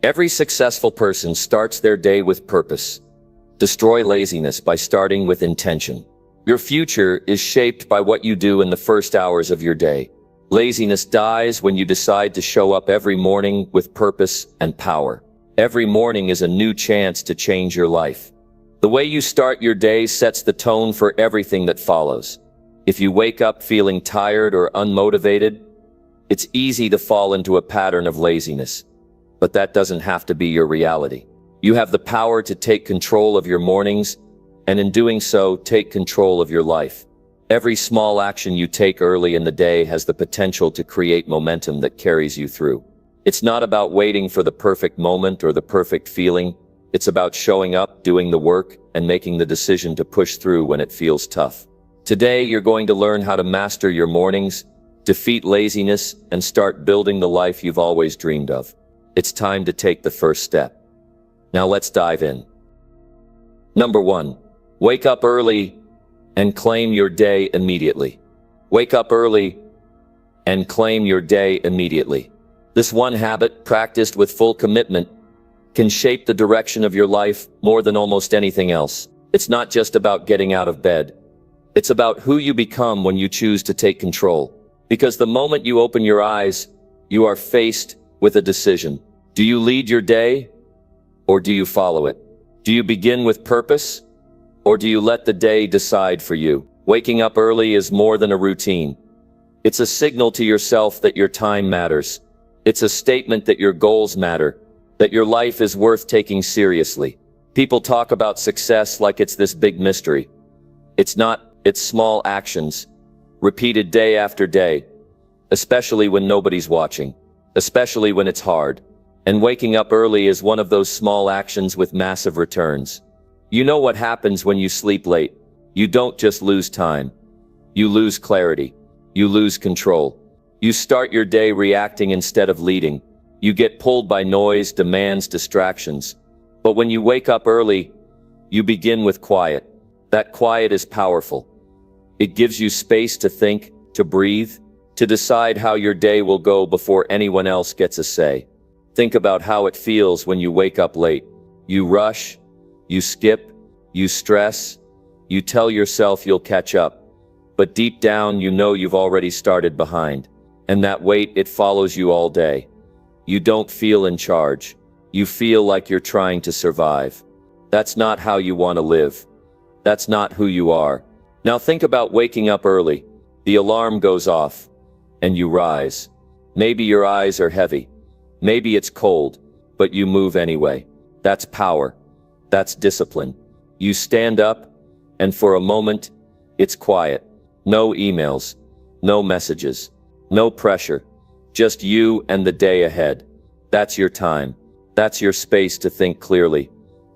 Every successful person starts their day with purpose. Destroy laziness by starting with intention. Your future is shaped by what you do in the first hours of your day. Laziness dies when you decide to show up every morning with purpose and power. Every morning is a new chance to change your life. The way you start your day sets the tone for everything that follows. If you wake up feeling tired or unmotivated, it's easy to fall into a pattern of laziness. But that doesn't have to be your reality. You have the power to take control of your mornings, and in doing so, take control of your life. Every small action you take early in the day has the potential to create momentum that carries you through. It's not about waiting for the perfect moment or the perfect feeling. It's about showing up, doing the work, and making the decision to push through when it feels tough. Today, you're going to learn how to master your mornings, defeat laziness, and start building the life you've always dreamed of. It's time to take the first step. Now let's dive in. Number 1. Wake up early and claim your day immediately. Wake up early and claim your day immediately. This one habit, practiced with full commitment, can shape the direction of your life more than almost anything else. It's not just about getting out of bed. It's about who you become when you choose to take control. Because the moment you open your eyes, you are faced with a decision. Do you lead your day, or do you follow it? Do you begin with purpose, or do you let the day decide for you? Waking up early is more than a routine. It's a signal to yourself that your time matters. It's a statement that your goals matter, that your life is worth taking seriously. People talk about success like it's this big mystery. It's not, it's small actions, repeated day after day, especially when nobody's watching, especially when it's hard. And waking up early is one of those small actions with massive returns. You know what happens when you sleep late. You don't just lose time. You lose clarity. You lose control. You start your day reacting instead of leading. You get pulled by noise, demands, distractions. But when you wake up early, you begin with quiet. That quiet is powerful. It gives you space to think, to breathe, to decide how your day will go before anyone else gets a say. Think about how it feels when you wake up late. You rush, you skip, you stress, you tell yourself you'll catch up. But deep down, you know you've already started behind. And that weight, it follows you all day. You don't feel in charge. You feel like you're trying to survive. That's not how you want to live. That's not who you are. Now think about waking up early. The alarm goes off, and you rise. Maybe your eyes are heavy. Maybe it's cold, but you move anyway. That's power. That's discipline. You stand up, and for a moment, it's quiet. No emails, no messages, no pressure. Just you and the day ahead. That's your time. That's your space to think clearly,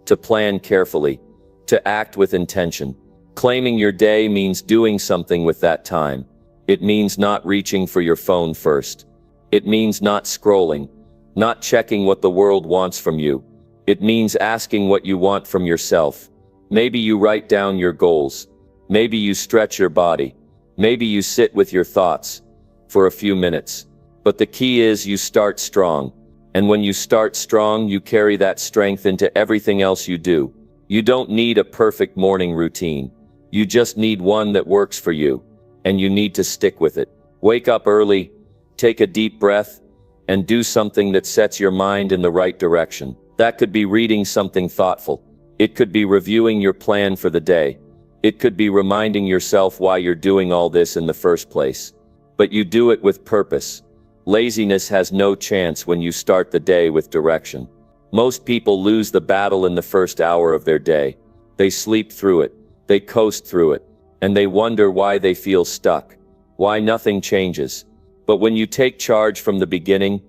to plan carefully, to act with intention. Claiming your day means doing something with that time. It means not reaching for your phone first. It means not scrolling, not checking what the world wants from you. It means asking what you want from yourself. Maybe you write down your goals. Maybe you stretch your body. Maybe you sit with your thoughts for a few minutes. But the key is you start strong. And when you start strong, you carry that strength into everything else you do. You don't need a perfect morning routine. You just need one that works for you. And you need to stick with it. Wake up early, take a deep breath, and do something that sets your mind in the right direction. That could be reading something thoughtful. It could be reviewing your plan for the day. It could be reminding yourself why you're doing all this in the first place. But you do it with purpose. Laziness has no chance when you start the day with direction. Most people lose the battle in the first hour of their day. They sleep through it. They coast through it. And they wonder why they feel stuck. Why nothing changes. But when you take charge from the beginning,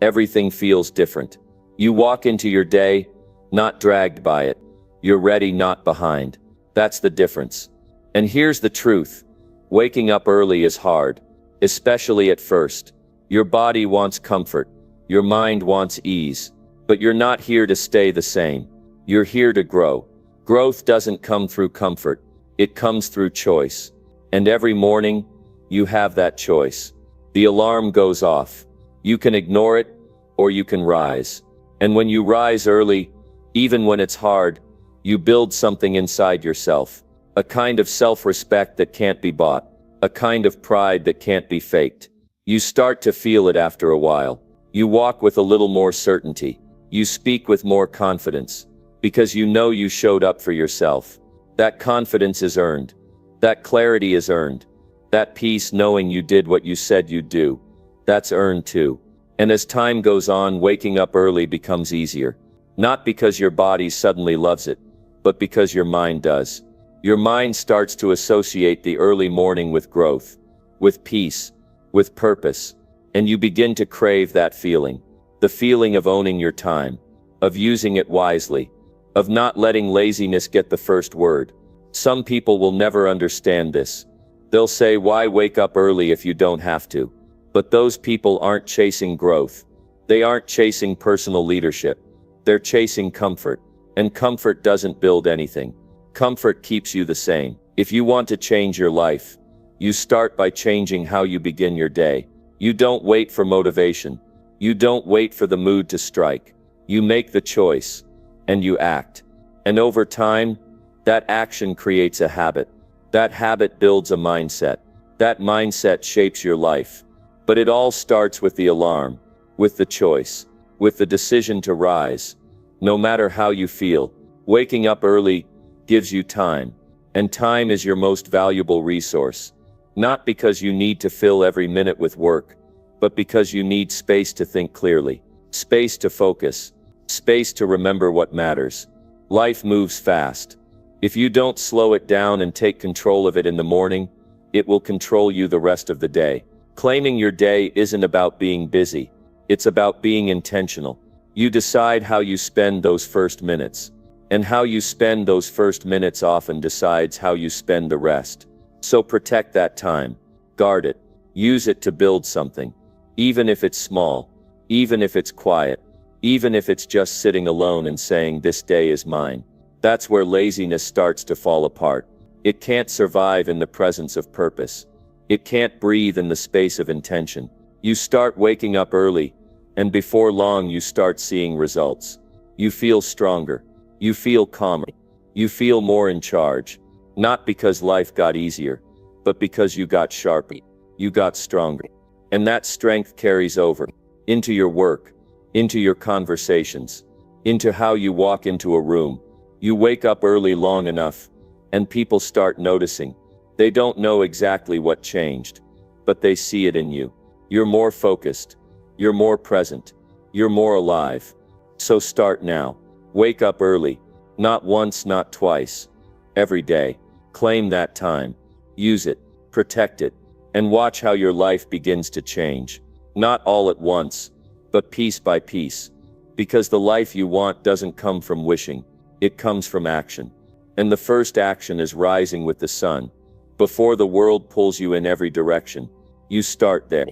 everything feels different. You walk into your day, not dragged by it. You're ready, not behind. That's the difference. And here's the truth. Waking up early is hard, especially at first. Your body wants comfort. Your mind wants ease. But you're not here to stay the same. You're here to grow. Growth doesn't come through comfort. It comes through choice. And every morning, you have that choice. The alarm goes off. You can ignore it, or you can rise. And when you rise early, even when it's hard, you build something inside yourself. A kind of self-respect that can't be bought. A kind of pride that can't be faked. You start to feel it after a while. You walk with a little more certainty. You speak with more confidence. Because you know you showed up for yourself. That confidence is earned. That clarity is earned. That peace knowing you did what you said you'd do. That's earned too. And as time goes on, waking up early becomes easier. Not because your body suddenly loves it, but because your mind does. Your mind starts to associate the early morning with growth, with peace, with purpose, and you begin to crave that feeling. The feeling of owning your time, of using it wisely, of not letting laziness get the first word. Some people will never understand this. They'll say, why wake up early if you don't have to? But those people aren't chasing growth. They aren't chasing personal leadership. They're chasing comfort. And comfort doesn't build anything. Comfort keeps you the same. If you want to change your life, you start by changing how you begin your day. You don't wait for motivation. You don't wait for the mood to strike. You make the choice, and you act. And over time, that action creates a habit. That habit builds a mindset. That mindset shapes your life. But it all starts with the alarm, with the choice, with the decision to rise. No matter how you feel, waking up early gives you time. And time is your most valuable resource. Not because you need to fill every minute with work, but because you need space to think clearly, space to focus, space to remember what matters. Life moves fast. If you don't slow it down and take control of it in the morning, it will control you the rest of the day. Claiming your day isn't about being busy. It's about being intentional. You decide how you spend those first minutes. And how you spend those first minutes often decides how you spend the rest. So protect that time. Guard it. Use it to build something. Even if it's small. Even if it's quiet. Even if it's just sitting alone and saying, this day is mine. That's where laziness starts to fall apart. It can't survive in the presence of purpose. It can't breathe in the space of intention. You start waking up early, and before long you start seeing results. You feel stronger. You feel calmer. You feel more in charge. Not because life got easier, but because you got sharper. You got stronger. And that strength carries over into your work, into your conversations, into how you walk into a room. You wake up early long enough, and people start noticing. They don't know exactly what changed, but they see it in you. You're more focused. You're more present. You're more alive. So start now. Wake up early. Not once, not twice. Every day. Claim that time. Use it. Protect it. And watch how your life begins to change. Not all at once, but piece by piece. Because the life you want doesn't come from wishing. It comes from action. And the first action is rising with the sun. Before the world pulls you in every direction, you start there.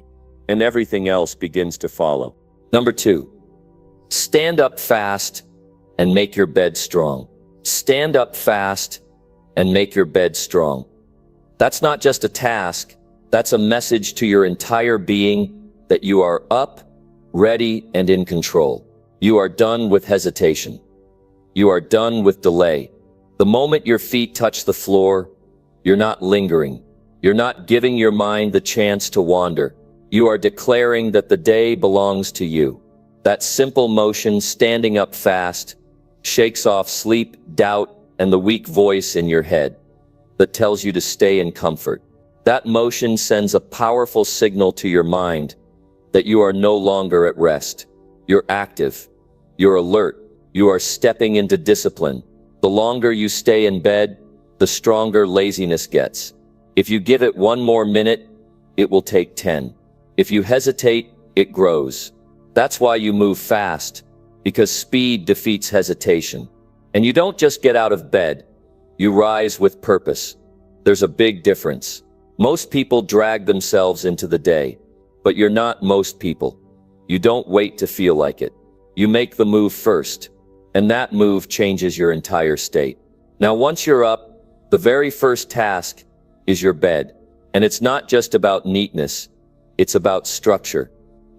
And everything else begins to follow. Number 2. Stand up fast and make your bed strong. Stand up fast and make your bed strong. That's not just a task. That's a message to your entire being that you are up, ready, and in control. You are done with hesitation. You are done with delay. The moment your feet touch the floor, you're not lingering. You're not giving your mind the chance to wander. You are declaring that the day belongs to you. That simple motion, standing up fast, shakes off sleep, doubt, and the weak voice in your head that tells you to stay in comfort. That motion sends a powerful signal to your mind that you are no longer at rest. You're active. You're alert. You are stepping into discipline. The longer you stay in bed, the stronger laziness gets. If you give it one more minute, it will take 10. If you hesitate, it grows. That's why you move fast, because speed defeats hesitation. And you don't just get out of bed, you rise with purpose. There's a big difference. Most people drag themselves into the day, but you're not most people. You don't wait to feel like it. You make the move first, and that move changes your entire state. Now, once you're up, the very first task is your bed. And it's not just about neatness. It's about structure.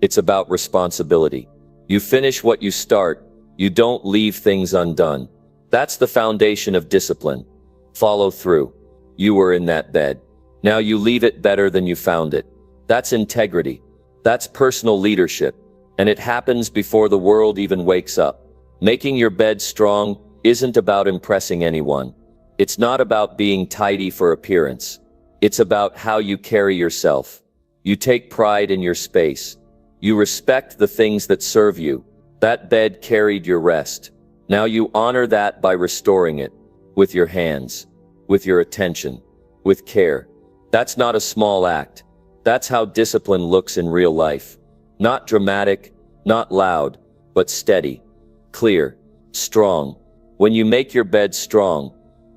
It's about responsibility. You finish what you start. You don't leave things undone. That's the foundation of discipline. Follow through. You were in that bed. Now you leave it better than you found it. That's integrity. That's personal leadership. And it happens before the world even wakes up. Making your bed strong isn't about impressing anyone. It's not about being tidy for appearance. It's about how you carry yourself. You take pride in your space. You respect the things that serve you. That bed carried your rest. Now you honor that by restoring it. With your hands. With your attention. With care. That's not a small act. That's how discipline looks in real life. Not dramatic, not loud, but steady. Clear. Strong. When you make your bed strong,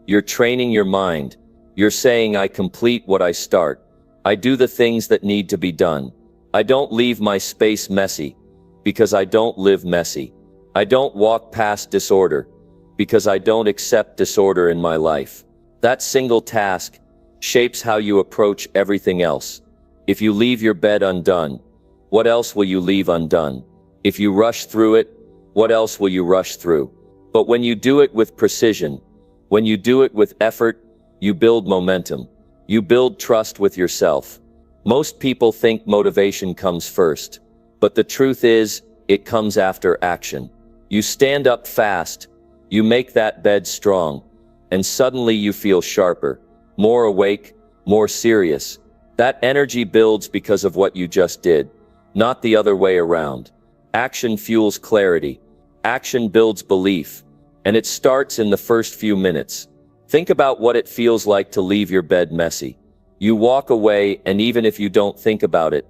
you're training your mind. You're saying, I complete what I start. I do the things that need to be done. I don't leave my space messy, because I don't live messy. I don't walk past disorder, because I don't accept disorder in my life. That single task shapes how you approach everything else. If you leave your bed undone, what else will you leave undone? If you rush through it, what else will you rush through? But when you do it with precision, when you do it with effort, you build momentum. You build trust with yourself. Most people think motivation comes first, but the truth is, it comes after action. You stand up fast, you make that bed strong, and suddenly you feel sharper, more awake, more serious. That energy builds because of what you just did, not the other way around. Action fuels clarity. Action builds belief, and it starts in the first few minutes. Think about what it feels like to leave your bed messy. You walk away, and even if you don't think about it,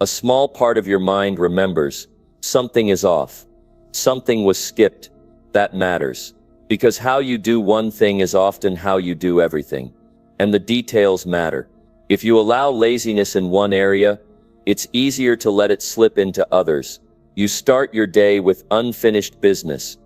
a small part of your mind remembers, something is off. Something was skipped. That matters. Because how you do one thing is often how you do everything. And the details matter. If you allow laziness in one area, it's easier to let it slip into others. You start your day with unfinished business,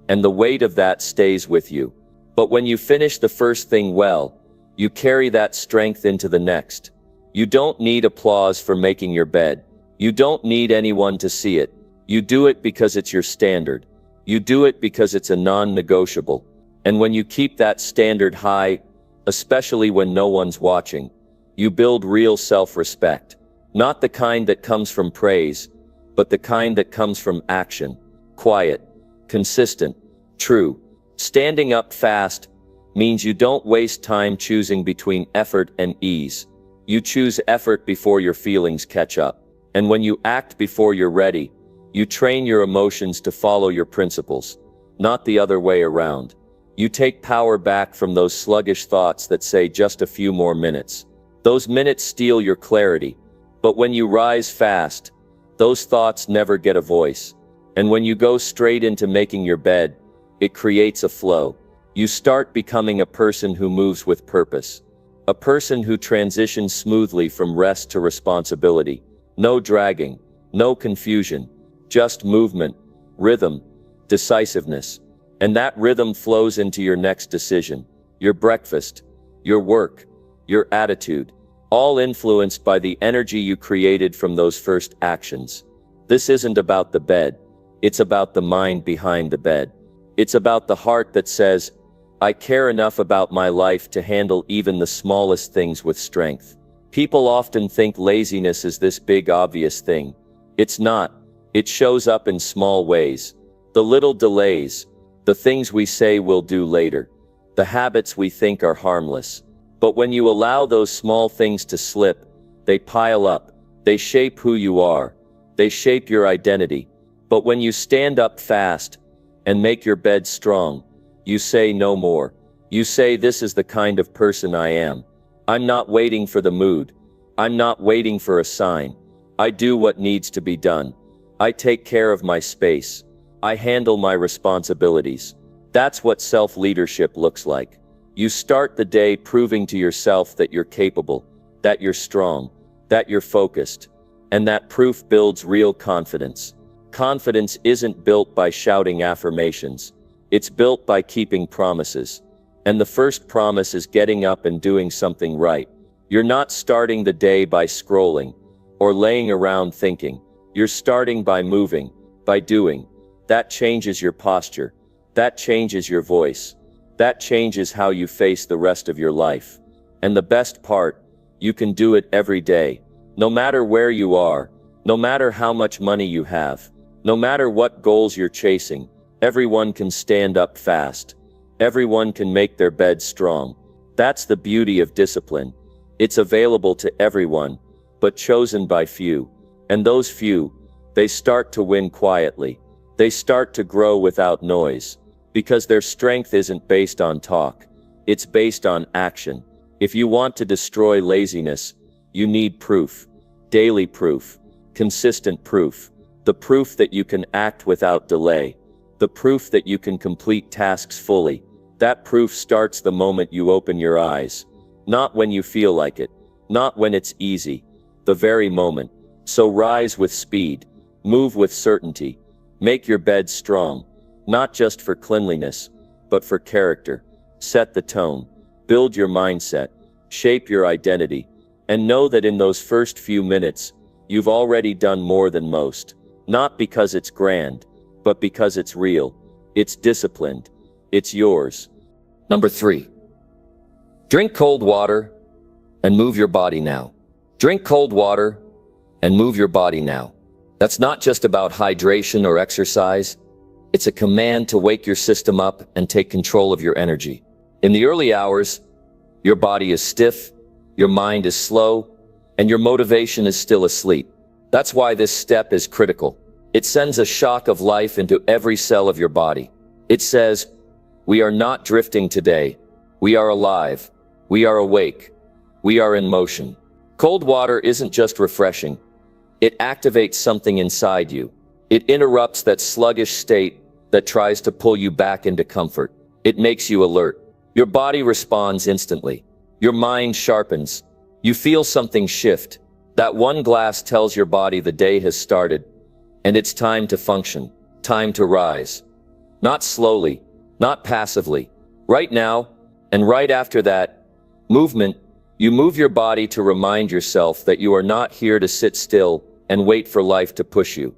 and the weight of that stays with you. But when you finish the first thing well, you carry that strength into the next. You don't need applause for making your bed. You don't need anyone to see it. You do it because it's your standard. You do it because it's a non-negotiable. And when you keep that standard high, especially when no one's watching, you build real self-respect. Not the kind that comes from praise, but the kind that comes from action. Quiet, consistent, true. Standing up fast means you don't waste time choosing between effort and ease. You choose effort before your feelings catch up. And when you act before you're ready, you train your emotions to follow your principles, not the other way around. You take power back from those sluggish thoughts that say just a few more minutes. Those minutes steal your clarity. But when you rise fast, those thoughts never get a voice. And when you go straight into making your bed, it creates a flow. You start becoming a person who moves with purpose. A person who transitions smoothly from rest to responsibility. No dragging, no confusion, just movement, rhythm, decisiveness. And that rhythm flows into your next decision, your breakfast, your work, your attitude, all influenced by the energy you created from those first actions. This isn't about the bed. It's about the mind behind the bed. It's about the heart that says, I care enough about my life to handle even the smallest things with strength. People often think laziness is this big obvious thing. It's not. It shows up in small ways. The little delays, the things we say we'll do later, the habits we think are harmless. But when you allow those small things to slip, they pile up. They shape who you are. They shape your identity. But when you stand up fast and make your bed strong, you say no more. You say, this is the kind of person I am. I'm not waiting for the mood. I'm not waiting for a sign. I do what needs to be done. I take care of my space. I handle my responsibilities. That's what self-leadership looks like. You start the day proving to yourself that you're capable, that you're strong, that you're focused, and that proof builds real confidence. Confidence isn't built by shouting affirmations. It's built by keeping promises. And the first promise is getting up and doing something right. You're not starting the day by scrolling or laying around thinking. You're starting by moving. by doing. That changes your posture. That changes your voice. That changes how you face the rest of your life. And the best part, you can do it every day. No matter where you are, no matter how much money you have, no matter what goals you're chasing, everyone can stand up fast. Everyone can make their bed strong. That's the beauty of discipline. It's available to everyone, but chosen by few. And those few, they start to win quietly. They start to grow without noise, because their strength isn't based on talk. It's based on action. If you want to destroy laziness, you need proof. Daily proof. Consistent proof. The proof that you can act without delay. The proof that you can complete tasks fully. That proof starts the moment you open your eyes. Not when you feel like it. Not when it's easy. The very moment. So rise with speed. Move with certainty. Make your bed strong. Not just for cleanliness, but for character. Set the tone. Build your mindset. Shape your identity. And know that in those first few minutes, you've already done more than most. Not because it's grand, but because it's real. It's disciplined. It's yours. Number 3. Drink cold water and move your body now. Drink cold water and move your body now. That's not just about hydration or exercise. It's a command to wake your system up and take control of your energy. In the early hours, your body is stiff, your mind is slow, and your motivation is still asleep. That's why this step is critical. It sends a shock of life into every cell of your body. It says, we are not drifting today. We are alive. We are awake. We are in motion. Cold water isn't just refreshing. It activates something inside you. It interrupts that sluggish state that tries to pull you back into comfort. It makes you alert. Your body responds instantly. Your mind sharpens. You feel something shift. That one glass tells your body the day has started, and it's time to function, time to rise. Not slowly, not passively. Right now, and right after that, movement. You move your body to remind yourself that you are not here to sit still and wait for life to push you.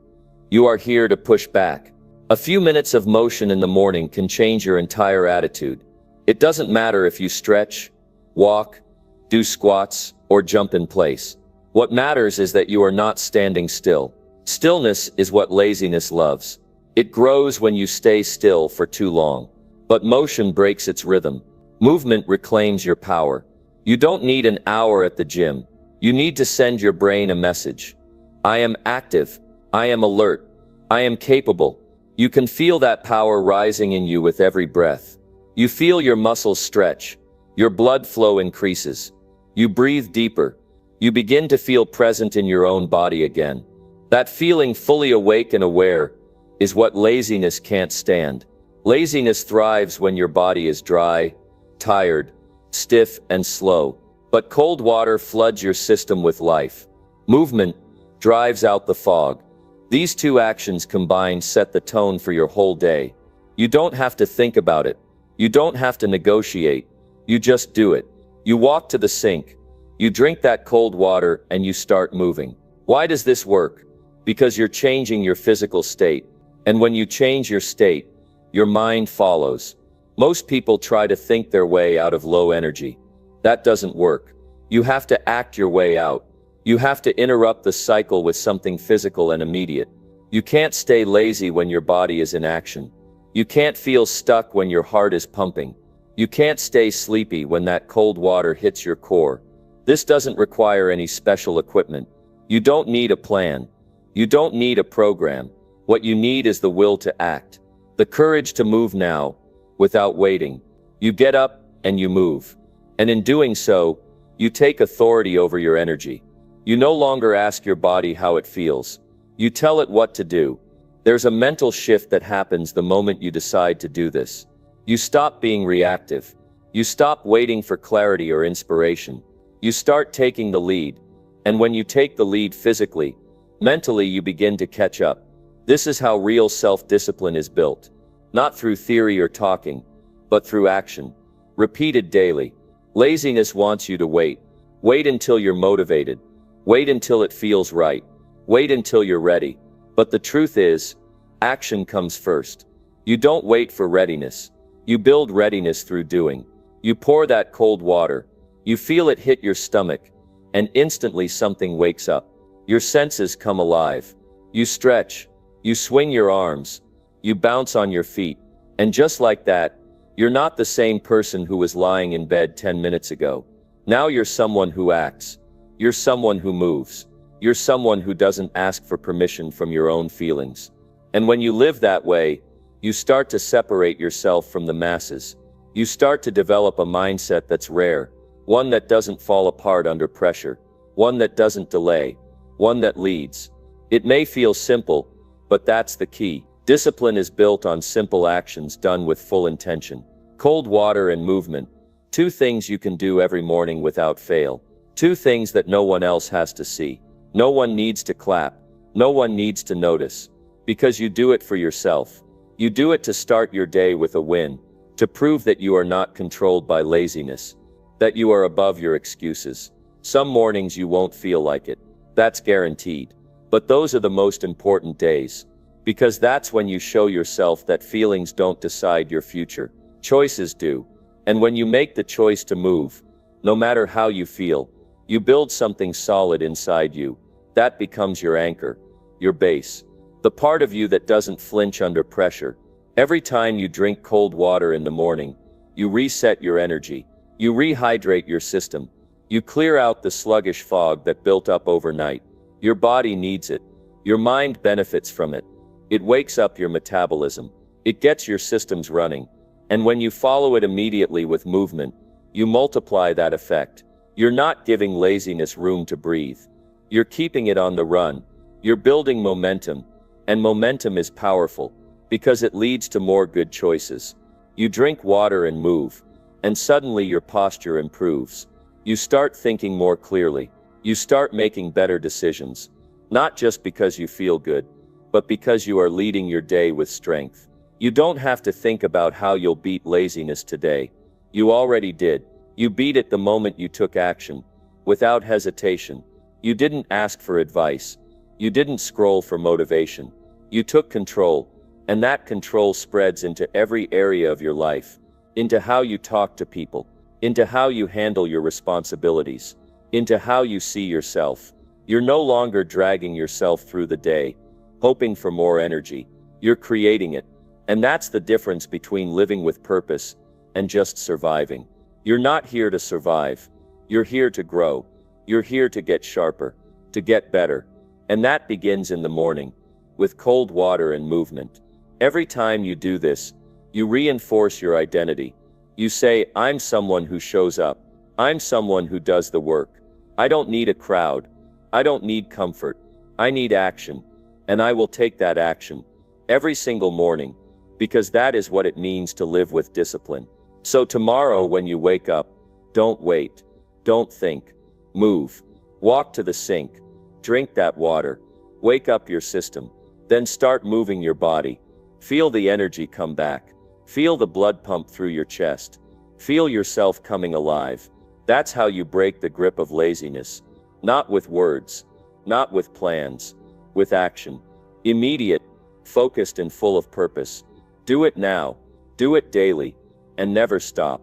You are here to push back. A few minutes of motion in the morning can change your entire attitude. It doesn't matter if you stretch, walk, do squats, or jump in place. What matters is that you are not standing still. Stillness is what laziness loves. It grows when you stay still for too long. But motion breaks its rhythm. Movement reclaims your power. You don't need an hour at the gym. You need to send your brain a message. I am active. I am alert. I am capable. You can feel that power rising in you with every breath. You feel your muscles stretch. Your blood flow increases. You breathe deeper. You begin to feel present in your own body again. That feeling fully awake and aware is what laziness can't stand. Laziness thrives when your body is dry, tired, stiff, and slow. But cold water floods your system with life. Movement drives out the fog. These two actions combined set the tone for your whole day. You don't have to think about it. You don't have to negotiate. You just do it. You walk to the sink. You drink that cold water and you start moving. Why does this work? Because you're changing your physical state. And when you change your state, your mind follows. Most people try to think their way out of low energy. That doesn't work. You have to act your way out. You have to interrupt the cycle with something physical and immediate. You can't stay lazy when your body is in action. You can't feel stuck when your heart is pumping. You can't stay sleepy when that cold water hits your core. This doesn't require any special equipment. You don't need a plan. You don't need a program. What you need is the will to act. The courage to move now, without waiting. You get up and you move. And in doing so, you take authority over your energy. You no longer ask your body how it feels. You tell it what to do. There's a mental shift that happens the moment you decide to do this. You stop being reactive. You stop waiting for clarity or inspiration. You start taking the lead. And when you take the lead physically, mentally you begin to catch up. This is how real self-discipline is built. Not through theory or talking, but through action. Repeated daily. Laziness wants you to wait. Wait until you're motivated. Wait until it feels right. Wait until you're ready. But the truth is, Action comes first. You don't wait for readiness. You build readiness through doing. You pour that cold water. You feel it hit your stomach, and instantly something wakes up. Your senses come alive. You stretch. You swing your arms. You bounce on your feet. And just like that, you're not the same person who was lying in bed 10 minutes ago. Now you're someone who acts. You're someone who moves. You're someone who doesn't ask for permission from your own feelings. And when you live that way, you start to separate yourself from the masses. You start to develop a mindset that's rare, one that doesn't fall apart under pressure, one that doesn't delay, one that leads. It may feel simple, but that's the key. Discipline is built on simple actions done with full intention. Cold water and movement. Two things you can do every morning without fail. Two things that no one else has to see. No one needs to clap. No one needs to notice. Because you do it for yourself. You do it to start your day with a win. To prove that you are not controlled by laziness. That you are above your excuses. Some mornings you won't feel like it. That's guaranteed. But those are the most important days. Because that's when you show yourself that feelings don't decide your future. Choices do. And when you make the choice to move, no matter how you feel, you build something solid inside you. That becomes your anchor, your base. The part of you that doesn't flinch under pressure. Every time you drink cold water in the morning, you reset your energy. You rehydrate your system. You clear out the sluggish fog that built up overnight. Your body needs it. Your mind benefits from it. It wakes up your metabolism. It gets your systems running. And when you follow it immediately with movement, you multiply that effect. You're not giving laziness room to breathe. You're keeping it on the run. You're building momentum. And momentum is powerful, because it leads to more good choices. You drink water and move, and suddenly your posture improves. You start thinking more clearly. You start making better decisions. Not just because you feel good, but because you are leading your day with strength. You don't have to think about how you'll beat laziness today. You already did. You beat it the moment you took action, without hesitation. You didn't ask for advice. You didn't scroll for motivation. You took control, and that control spreads into every area of your life, into how you talk to people, into how you handle your responsibilities, into how you see yourself. You're no longer dragging yourself through the day, hoping for more energy. You're creating it. And that's the difference between living with purpose and just surviving. You're not here to survive. You're here to grow. You're here to get sharper, to get better. And that begins in the morning, with cold water and movement. Every time you do this, you reinforce your identity. You say, I'm someone who shows up. I'm someone who does the work. I don't need a crowd. I don't need comfort. I need action. And I will take that action every single morning, because that is what it means to live with discipline. So tomorrow when you wake up, don't wait. Don't think. Move. Walk to the sink. Drink that water. Wake up your system. Then start moving your body. Feel the energy come back. Feel the blood pump through your chest. Feel yourself coming alive. That's how you break the grip of laziness. Not with words. Not with plans. With action. Immediate, focused and full of purpose. Do it now. Do it daily. And never stop.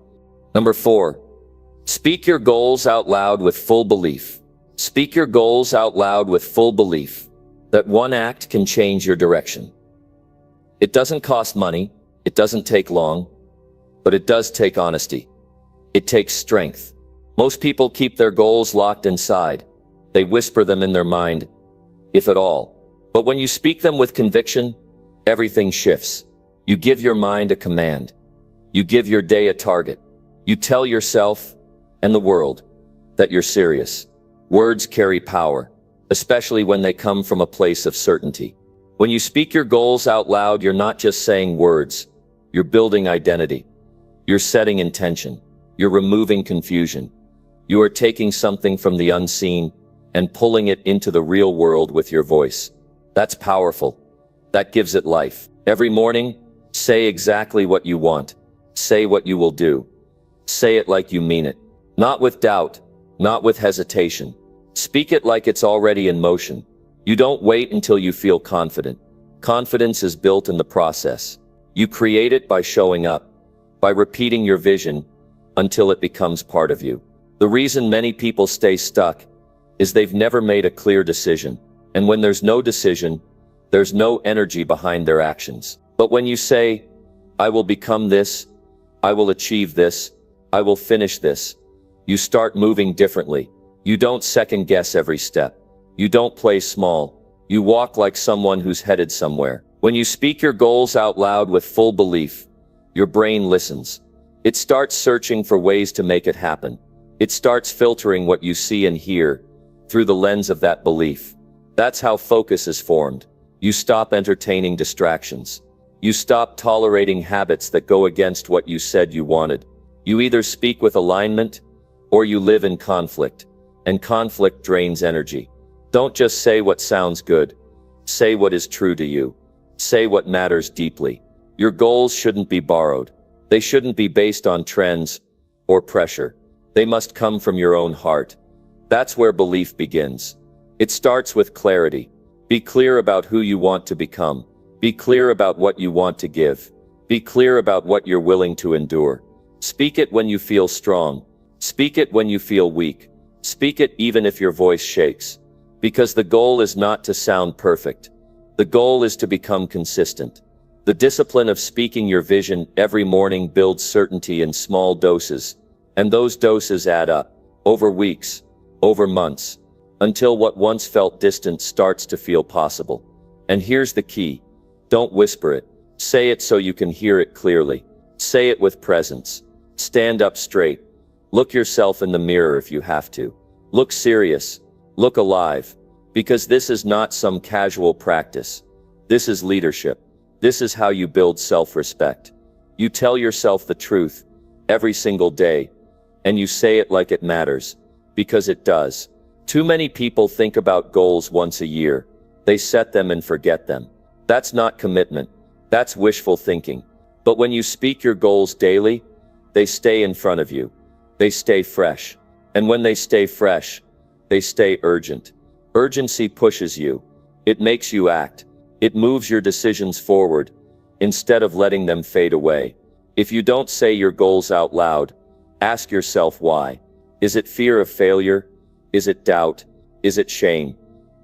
Number 4. Speak your goals out loud with full belief. Speak your goals out loud with full belief that one act can change your direction. It doesn't cost money. It doesn't take long. But it does take honesty. It takes strength. Most people keep their goals locked inside. They whisper them in their mind, if at all. But when you speak them with conviction, everything shifts. You give your mind a command. You give your day a target. You tell yourself and the world that you're serious. Words carry power, especially when they come from a place of certainty. When you speak your goals out loud, you're not just saying words. You're building identity. You're setting intention. You're removing confusion. You are taking something from the unseen and pulling it into the real world with your voice. That's powerful. That gives it life. Every morning, say exactly what you want. Say what you will do. Say it like you mean it. Not with doubt, not with hesitation. Speak it like it's already in motion. You don't wait until you feel confident. Confidence is built in the process. You create it by showing up, by repeating your vision until it becomes part of you. The reason many people stay stuck is they've never made a clear decision. And when there's no decision, there's no energy behind their actions. But when you say, I will become this, I will achieve this, I will finish this, you start moving differently. You don't second guess every step. You don't play small. You walk like someone who's headed somewhere. When you speak your goals out loud with full belief, your brain listens. It starts searching for ways to make it happen. It starts filtering what you see and hear through the lens of that belief. That's how focus is formed. You stop entertaining distractions. You stop tolerating habits that go against what you said you wanted. You either speak with alignment or you live in conflict, and conflict drains energy. Don't just say what sounds good. Say what is true to you. Say what matters deeply. Your goals shouldn't be borrowed. They shouldn't be based on trends or pressure. They must come from your own heart. That's where belief begins. It starts with clarity. Be clear about who you want to become. Be clear about what you want to give. Be clear about what you're willing to endure. Speak it when you feel strong. Speak it when you feel weak. Speak it even if your voice shakes. Because the goal is not to sound perfect. The goal is to become consistent. The discipline of speaking your vision every morning builds certainty in small doses. And those doses add up, over weeks, over months, until what once felt distant starts to feel possible. And here's the key. Don't whisper it. Say it so you can hear it clearly. Say it with presence. Stand up straight. Look yourself in the mirror if you have to. Look serious. Look alive. Because this is not some casual practice. This is leadership. This is how you build self-respect. You tell yourself the truth every single day, and you say it like it matters, because it does. Too many people think about goals once a year. They set them and forget them. That's not commitment. That's wishful thinking. But when you speak your goals daily, they stay in front of you. They stay fresh. And when they stay fresh, they stay urgent. Urgency pushes you. It makes you act. It moves your decisions forward, instead of letting them fade away. If you don't say your goals out loud, ask yourself why. Is it fear of failure? Is it doubt? Is it shame?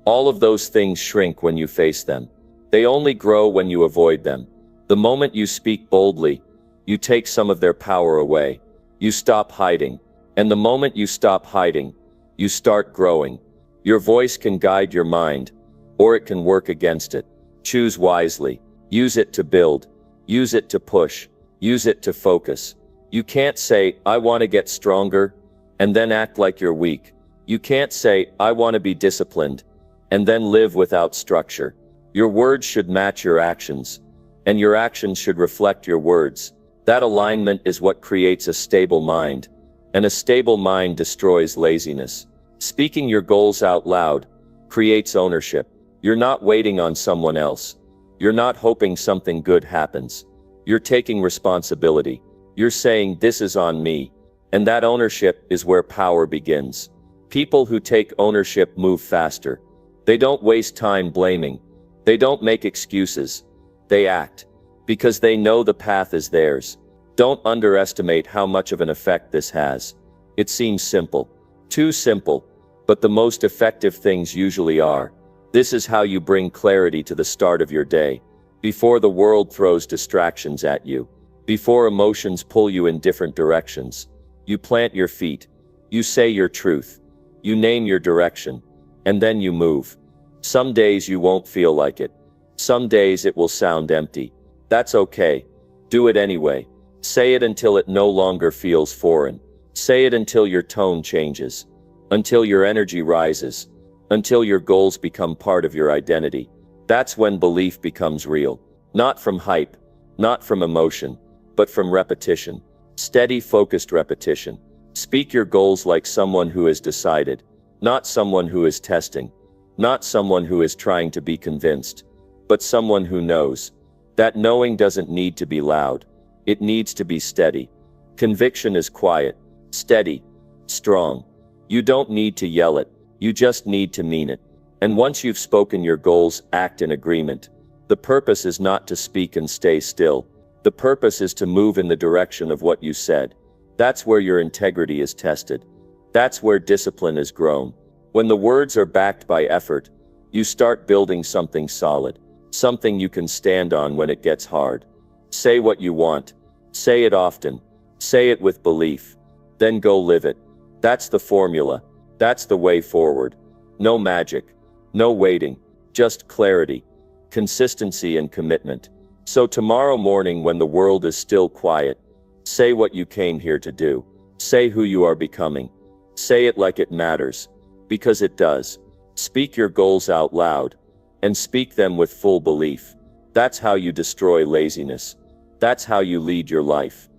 All of those things shrink when you face them. They only grow when you avoid them. The moment you speak boldly, you take some of their power away. You stop hiding. And the moment you stop hiding, you start growing. Your voice can guide your mind, or it can work against it. Choose wisely. Use it to build. Use it to push. Use it to focus. You can't say, I want to get stronger, and then act like you're weak. You can't say, I want to be disciplined, and then live without structure. Your words should match your actions, and your actions should reflect your words. That alignment is what creates a stable mind, and a stable mind destroys laziness. Speaking your goals out loud creates ownership. You're not waiting on someone else. You're not hoping something good happens. You're taking responsibility. You're saying, this is on me. And that ownership is where power begins. People who take ownership move faster. They don't waste time blaming. They don't make excuses. They act. Because they know the path is theirs. Don't underestimate how much of an effect this has. It seems simple. Too simple. But the most effective things usually are. This is how you bring clarity to the start of your day. Before the world throws distractions at you. Before emotions pull you in different directions. You plant your feet. You say your truth. You name your direction. And then you move. Some days you won't feel like it. Some days it will sound empty. That's okay. Do it anyway. Say it until it no longer feels foreign. Say it until your tone changes. Until your energy rises. Until your goals become part of your identity. That's when belief becomes real. Not from hype. Not from emotion. But from repetition. Steady, focused repetition. Speak your goals like someone who has decided. Not someone who is testing. Not someone who is trying to be convinced. But someone who knows. That knowing doesn't need to be loud. It needs to be steady. Conviction is quiet. Steady. Strong. You don't need to yell it. You just need to mean it. And once you've spoken your goals, act in agreement. The purpose is not to speak and stay still. The purpose is to move in the direction of what you said. That's where your integrity is tested. That's where discipline is grown. When the words are backed by effort, you start building something solid, something you can stand on when it gets hard. Say what you want. Say it often. Say it with belief. Then go live it. That's the formula. That's the way forward. No magic. No waiting. Just clarity, consistency, and commitment. So tomorrow morning, when the world is still quiet, say what you came here to do. Say who you are becoming. Say it like it matters, because it does. Speak your goals out loud, and speak them with full belief. That's how you destroy laziness. That's how you lead your life.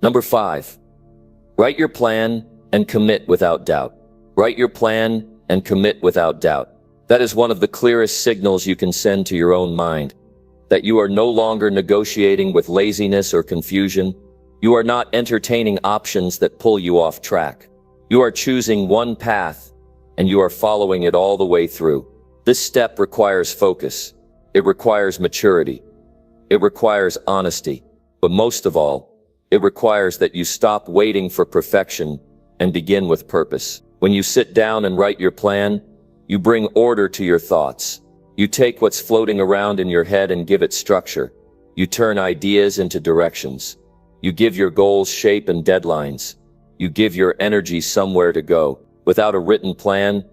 Number 5. Write your plan and commit without doubt. Write your plan and commit without doubt. That is one of the clearest signals you can send to your own mind, that you are no longer negotiating with laziness or confusion. You are not entertaining options that pull you off track. You are choosing one path, and you are following it all the way through. This step requires focus. It requires maturity. It requires honesty. But most of all, it requires that you stop waiting for perfection and begin with purpose. When you sit down and write your plan, you bring order to your thoughts. You take what's floating around in your head and give it structure. You turn ideas into directions. You give your goals shape and deadlines. You give your energy somewhere to go. Without a written plan,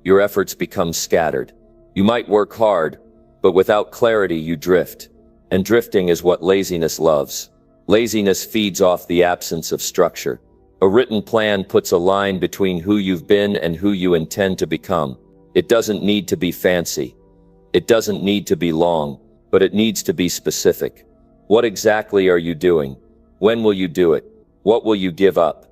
your efforts become scattered. You might work hard, but without clarity you drift. And drifting is what laziness loves. Laziness feeds off the absence of structure. A written plan puts a line between who you've been and who you intend to become. It doesn't need to be fancy. It doesn't need to be long, but it needs to be specific. What exactly are you doing? When will you do it? What will you give up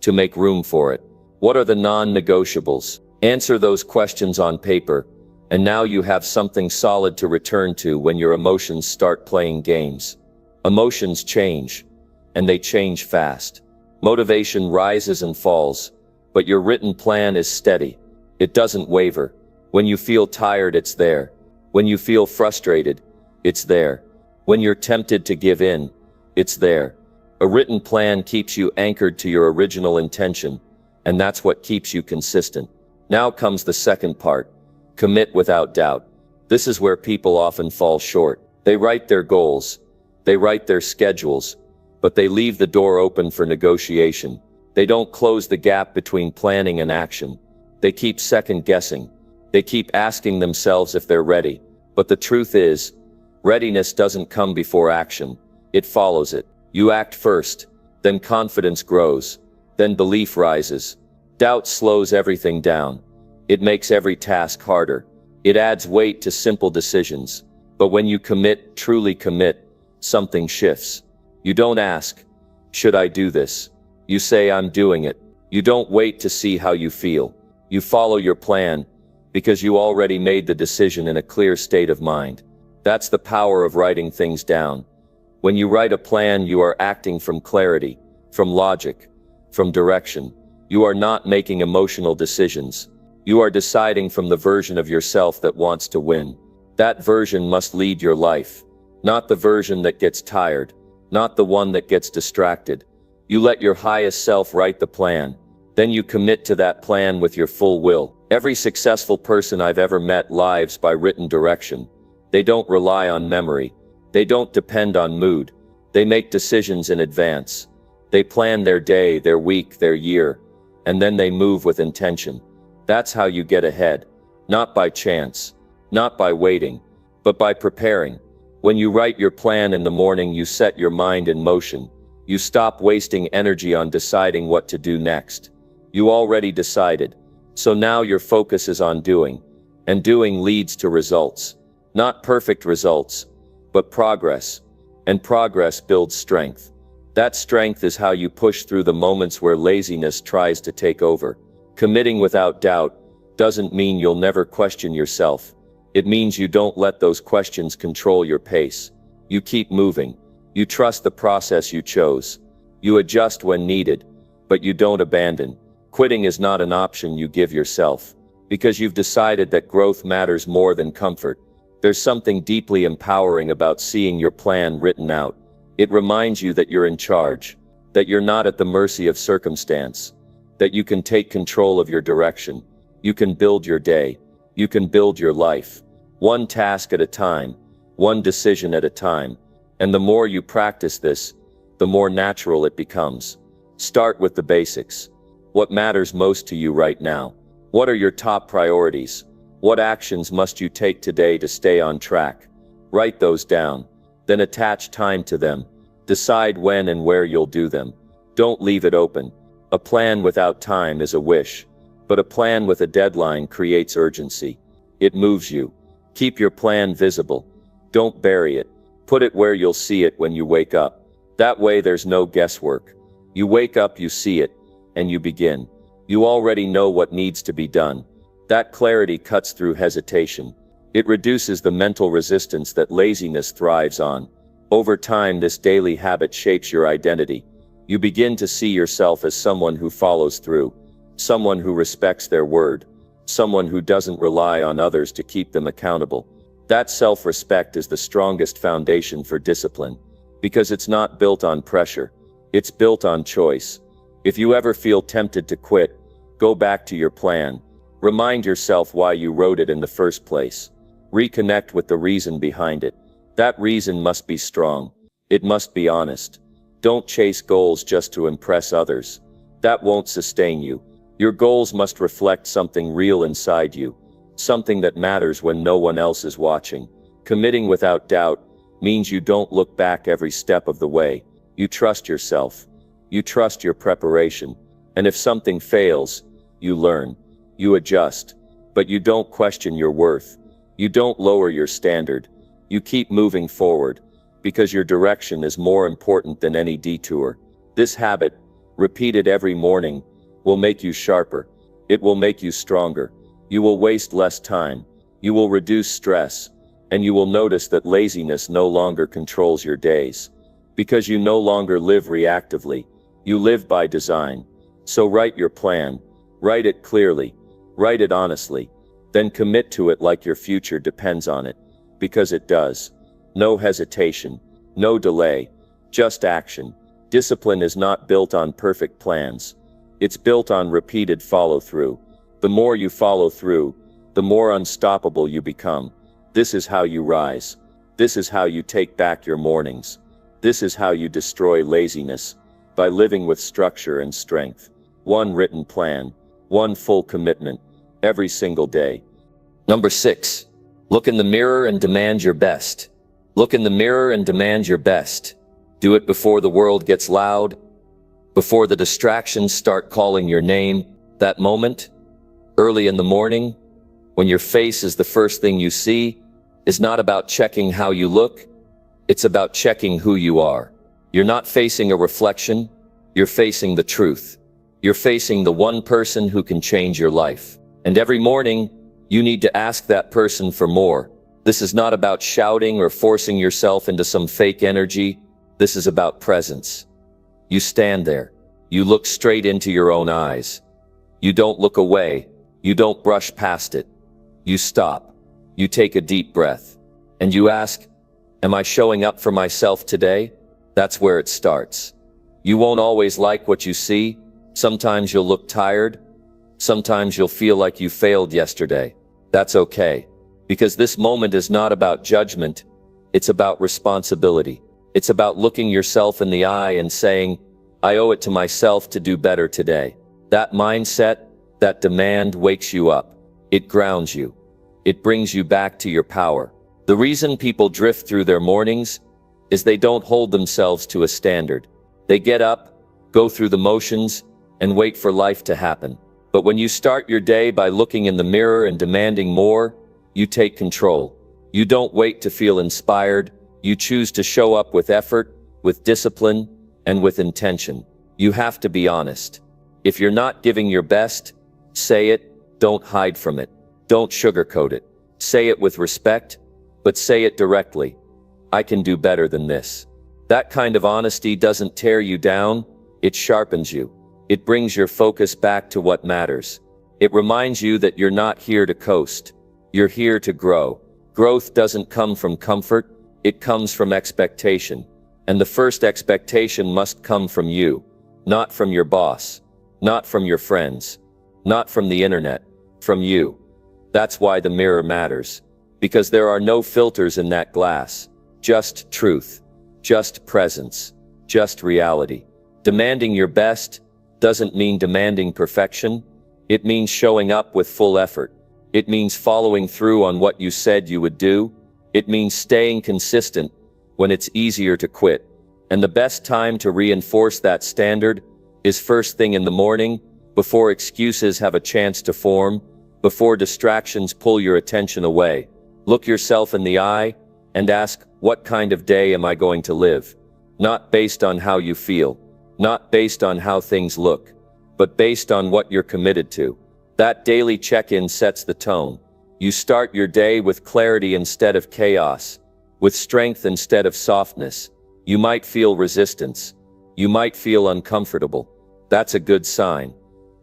to make room for it? What are the non-negotiables? Answer those questions on paper, and now you have something solid to return to when your emotions start playing games. Emotions change, and they change fast. Motivation rises and falls, but your written plan is steady. It doesn't waver. When you feel tired, it's there. When you feel frustrated, it's there. When you're tempted to give in, it's there. A written plan keeps you anchored to your original intention, and that's what keeps you consistent. Now comes the second part. Commit without doubt. This is where people often fall short. They write their goals. They write their schedules, but they leave the door open for negotiation. They don't close the gap between planning and action. They keep second guessing. They keep asking themselves if they're ready. But the truth is, readiness doesn't come before action. It follows it. You act first, then confidence grows, then belief rises. Doubt slows everything down. It makes every task harder. It adds weight to simple decisions. But when you commit, truly commit, something shifts. You don't ask, should I do this? You say, I'm doing it. You don't wait to see how you feel. You follow your plan, because you already made the decision in a clear state of mind. That's the power of writing things down. When you write a plan, you are acting from clarity, from logic, from direction. You are not making emotional decisions. You are deciding from the version of yourself that wants to win. That version must lead your life, not the version that gets tired, not the one that gets distracted. You let your highest self write the plan. Then you commit to that plan with your full will. Every successful person I've ever met lives by written direction. They don't rely on memory. They don't depend on mood. They make decisions in advance. They plan their day, their week, their year, and then they move with intention. That's how you get ahead. Not by chance, not by waiting, but by preparing. When you write your plan in the morning, you set your mind in motion. You stop wasting energy on deciding what to do next. You already decided. So now your focus is on doing. And doing leads to results. Not perfect results, but progress. And progress builds strength. That strength is how you push through the moments where laziness tries to take over. Committing without doubt doesn't mean you'll never question yourself. It means you don't let those questions control your pace. You keep moving. You trust the process you chose. You adjust when needed, but you don't abandon. Quitting is not an option you give yourself, because you've decided that growth matters more than comfort. There's something deeply empowering about seeing your plan written out. It reminds you that you're in charge, that you're not at the mercy of circumstance, that you can take control of your direction. You can build your day. You can build your life. One task at a time, one decision at a time. And the more you practice this, the more natural it becomes. Start with the basics. What matters most to you right now? What are your top priorities? What actions must you take today to stay on track? Write those down. Then attach time to them. Decide when and where you'll do them. Don't leave it open. A plan without time is a wish, but a plan with a deadline creates urgency. It moves you. Keep your plan visible. Don't bury it. Put it where you'll see it when you wake up. That way there's no guesswork. You wake up, you see it, and you begin. You already know what needs to be done. That clarity cuts through hesitation. It reduces the mental resistance that laziness thrives on. Over time, this daily habit shapes your identity. You begin to see yourself as someone who follows through, someone who respects their word, someone who doesn't rely on others to keep them accountable. That self-respect is the strongest foundation for discipline, because it's not built on pressure. It's built on choice. If you ever feel tempted to quit, go back to your plan. Remind yourself why you wrote it in the first place. Reconnect with the reason behind it. That reason must be strong. It must be honest. Don't chase goals just to impress others. That won't sustain you. Your goals must reflect something real inside you, something that matters when no one else is watching. Committing without doubt means you don't look back every step of the way. You trust yourself. You trust your preparation. And if something fails, you learn. You adjust. But you don't question your worth. You don't lower your standard. You keep moving forward, because your direction is more important than any detour. This habit, repeated every morning, will make you sharper. It will make you stronger. You will waste less time. You will reduce stress. And you will notice that laziness no longer controls your days. Because you no longer live reactively. You live by design. So write your plan. Write it clearly. Write it honestly. Then commit to it like your future depends on it. Because it does. No hesitation. No delay. Just action. Discipline is not built on perfect plans. It's built on repeated follow-through. The more you follow through, the more unstoppable you become. This is how you rise. This is how you take back your mornings. This is how you destroy laziness, by living with structure and strength. One written plan, one full commitment, every single day. Number 6. Look in the mirror and demand your best. Look in the mirror and demand your best. Do it before the world gets loud, before the distractions start calling your name. That moment, early in the morning, when your face is the first thing you see, is not about checking how you look. It's about checking who you are. You're not facing a reflection. You're facing the truth. You're facing the one person who can change your life. And every morning, you need to ask that person for more. This is not about shouting or forcing yourself into some fake energy. This is about presence. You stand there. You look straight into your own eyes. You don't look away. You don't brush past it. You stop. You take a deep breath. And you ask, am I showing up for myself today? That's where it starts. You won't always like what you see. Sometimes you'll look tired. Sometimes you'll feel like you failed yesterday. That's okay. Because this moment is not about judgment. It's about responsibility. It's about looking yourself in the eye and saying, I owe it to myself to do better today. That mindset, that demand wakes you up. It grounds you. It brings you back to your power. The reason people drift through their mornings is they don't hold themselves to a standard. They get up, go through the motions, and wait for life to happen. But when you start your day by looking in the mirror and demanding more, you take control. You don't wait to feel inspired. You choose to show up with effort, with discipline, and with intention. You have to be honest. If you're not giving your best, say it. Don't hide from it. Don't sugarcoat it. Say it with respect, but say it directly. I can do better than this. That kind of honesty doesn't tear you down. It sharpens you. It brings your focus back to what matters. It reminds you that you're not here to coast. You're here to grow. Growth doesn't come from comfort, it comes from expectation. And the first expectation must come from you, not from your boss, not from your friends, not from the internet, from you. That's why the mirror matters. Because there are no filters in that glass. Just truth. Just presence. Just reality. Demanding your best doesn't mean demanding perfection. It means showing up with full effort. It means following through on what you said you would do. It means staying consistent when it's easier to quit. And the best time to reinforce that standard is first thing in the morning, before excuses have a chance to form, before distractions pull your attention away. Look yourself in the eye and ask, what kind of day am I going to live? Not based on how you feel, not based on how things look, but based on what you're committed to. That daily check-in sets the tone. You start your day with clarity instead of chaos, with strength instead of softness. You might feel resistance. You might feel uncomfortable. That's a good sign.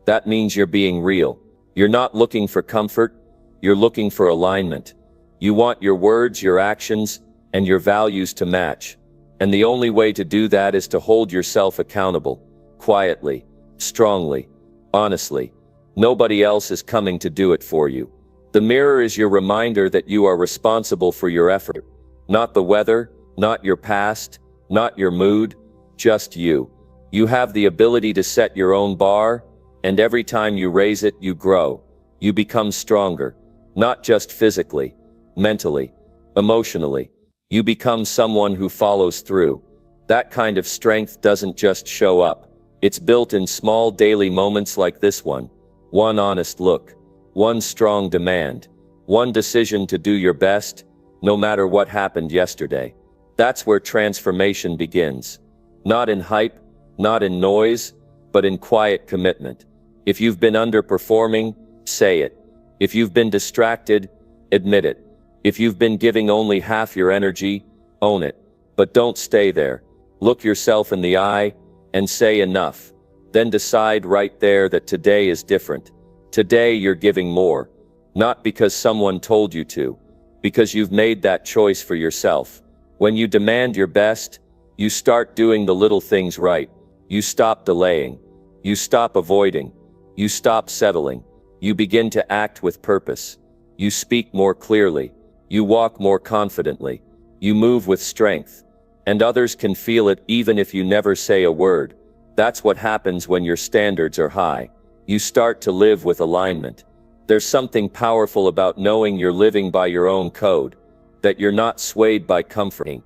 That means you're being real. You're not looking for comfort, you're looking for alignment. You want your words, your actions, and your values to match. And the only way to do that is to hold yourself accountable, quietly, strongly, honestly. Nobody else is coming to do it for you. The mirror is your reminder that you are responsible for your effort. Not the weather, not your past, not your mood, just you. You have the ability to set your own bar, and every time you raise it, you grow. You become stronger, not just physically, mentally, emotionally. You become someone who follows through. That kind of strength doesn't just show up. It's built in small daily moments like this one. One honest look, one strong demand, one decision to do your best, no matter what happened yesterday. That's where transformation begins. Not in hype, not in noise, but in quiet commitment. If you've been underperforming, say it. If you've been distracted, admit it. If you've been giving only half your energy, own it. But don't stay there. Look yourself in the eye and say enough. Then decide right there that today is different. Today you're giving more. Not because someone told you to, because you've made that choice for yourself. When you demand your best, you start doing the little things right. You stop delaying. You stop avoiding. You stop settling. You begin to act with purpose. You speak more clearly. You walk more confidently. You move with strength. And others can feel it even if you never say a word. That's what happens when your standards are high. You start to live with alignment. There's something powerful about knowing you're living by your own code, that you're not swayed by comforting,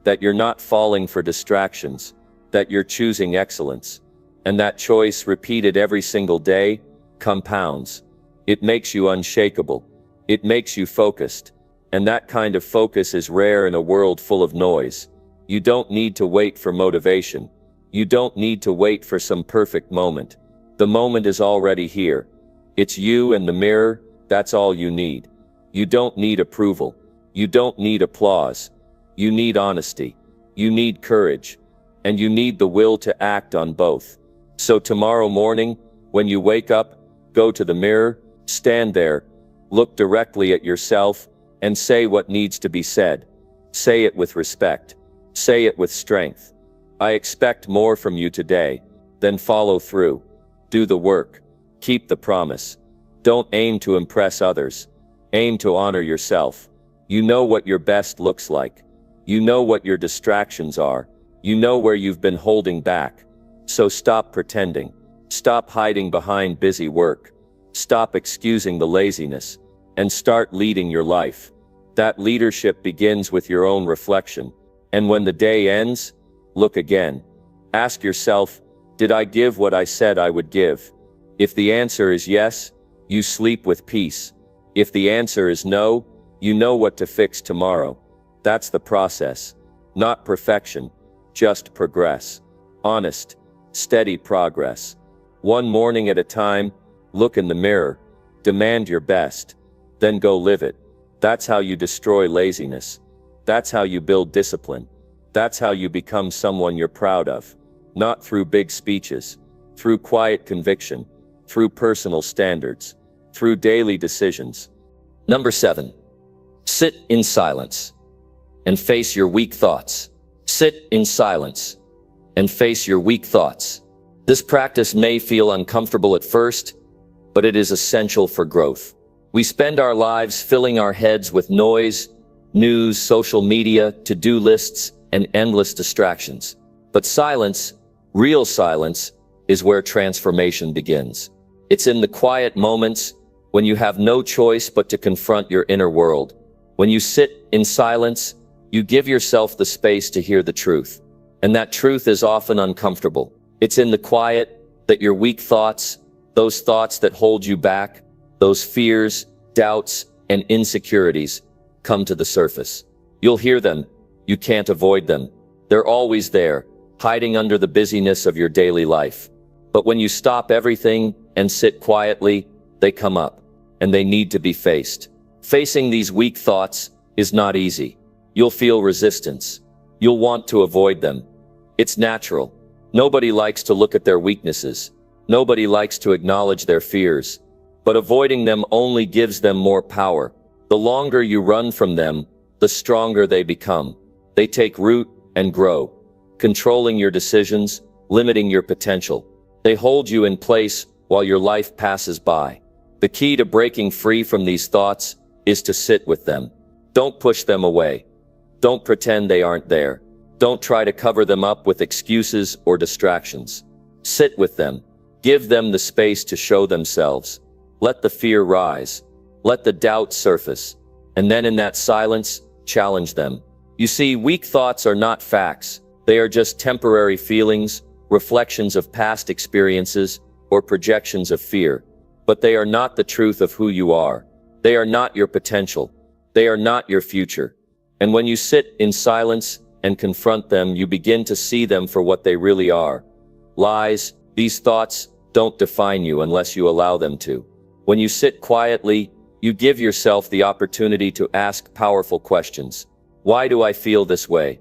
that you're not falling for distractions, that you're choosing excellence. And that choice, repeated every single day, compounds. It makes you unshakable. It makes you focused. And that kind of focus is rare in a world full of noise. You don't need to wait for motivation. You don't need to wait for some perfect moment. The moment is already here. It's you and the mirror, that's all you need. You don't need approval. You don't need applause. You need honesty. You need courage. And you need the will to act on both. So tomorrow morning, when you wake up, go to the mirror, stand there, look directly at yourself, and say what needs to be said. Say it with respect. Say it with strength. I expect more from you today. Then follow through. Do the work. Keep the promise. Don't aim to impress others. Aim to honor yourself. You know what your best looks like. You know what your distractions are. You know where you've been holding back. So stop pretending. Stop hiding behind busy work. Stop excusing the laziness. And start leading your life. That leadership begins with your own reflection. And when the day ends, look again. Ask yourself, did I give what I said I would give? If the answer is yes, you sleep with peace. If the answer is no, you know what to fix tomorrow. That's the process. Not perfection, just progress. Honest, steady progress. One morning at a time, look in the mirror, demand your best, then go live it. That's how you destroy laziness. That's how you build discipline. That's how you become someone you're proud of. Not through big speeches, through quiet conviction, through personal standards, through daily decisions. Number 7. Sit in silence and face your weak thoughts. Sit in silence and face your weak thoughts. This practice may feel uncomfortable at first, but it is essential for growth. We spend our lives filling our heads with noise, news, social media, to-do lists, and endless distractions. But silence, real silence, is where transformation begins. It's in the quiet moments when you have no choice but to confront your inner world. When you sit in silence, you give yourself the space to hear the truth. And that truth is often uncomfortable. It's in the quiet that your weak thoughts, those thoughts that hold you back, those fears, doubts, and insecurities, come to the surface. You'll hear them. You can't avoid them. They're always there, hiding under the busyness of your daily life. But when you stop everything and sit quietly, they come up, and they need to be faced. Facing these weak thoughts is not easy. You'll feel resistance. You'll want to avoid them. It's natural. Nobody likes to look at their weaknesses. Nobody likes to acknowledge their fears. But avoiding them only gives them more power. The longer you run from them, the stronger they become. They take root and grow, controlling your decisions, limiting your potential. They hold you in place while your life passes by. The key to breaking free from these thoughts is to sit with them. Don't push them away. Don't pretend they aren't there. Don't try to cover them up with excuses or distractions. Sit with them. Give them the space to show themselves. Let the fear rise. Let the doubt surface. And then in that silence, challenge them. You see, weak thoughts are not facts. They are just temporary feelings, reflections of past experiences, or projections of fear. But they are not the truth of who you are. They are not your potential. They are not your future. And when you sit in silence and confront them, you begin to see them for what they really are. Lies. These thoughts don't define you unless you allow them to. When you sit quietly, you give yourself the opportunity to ask powerful questions. Why do I feel this way?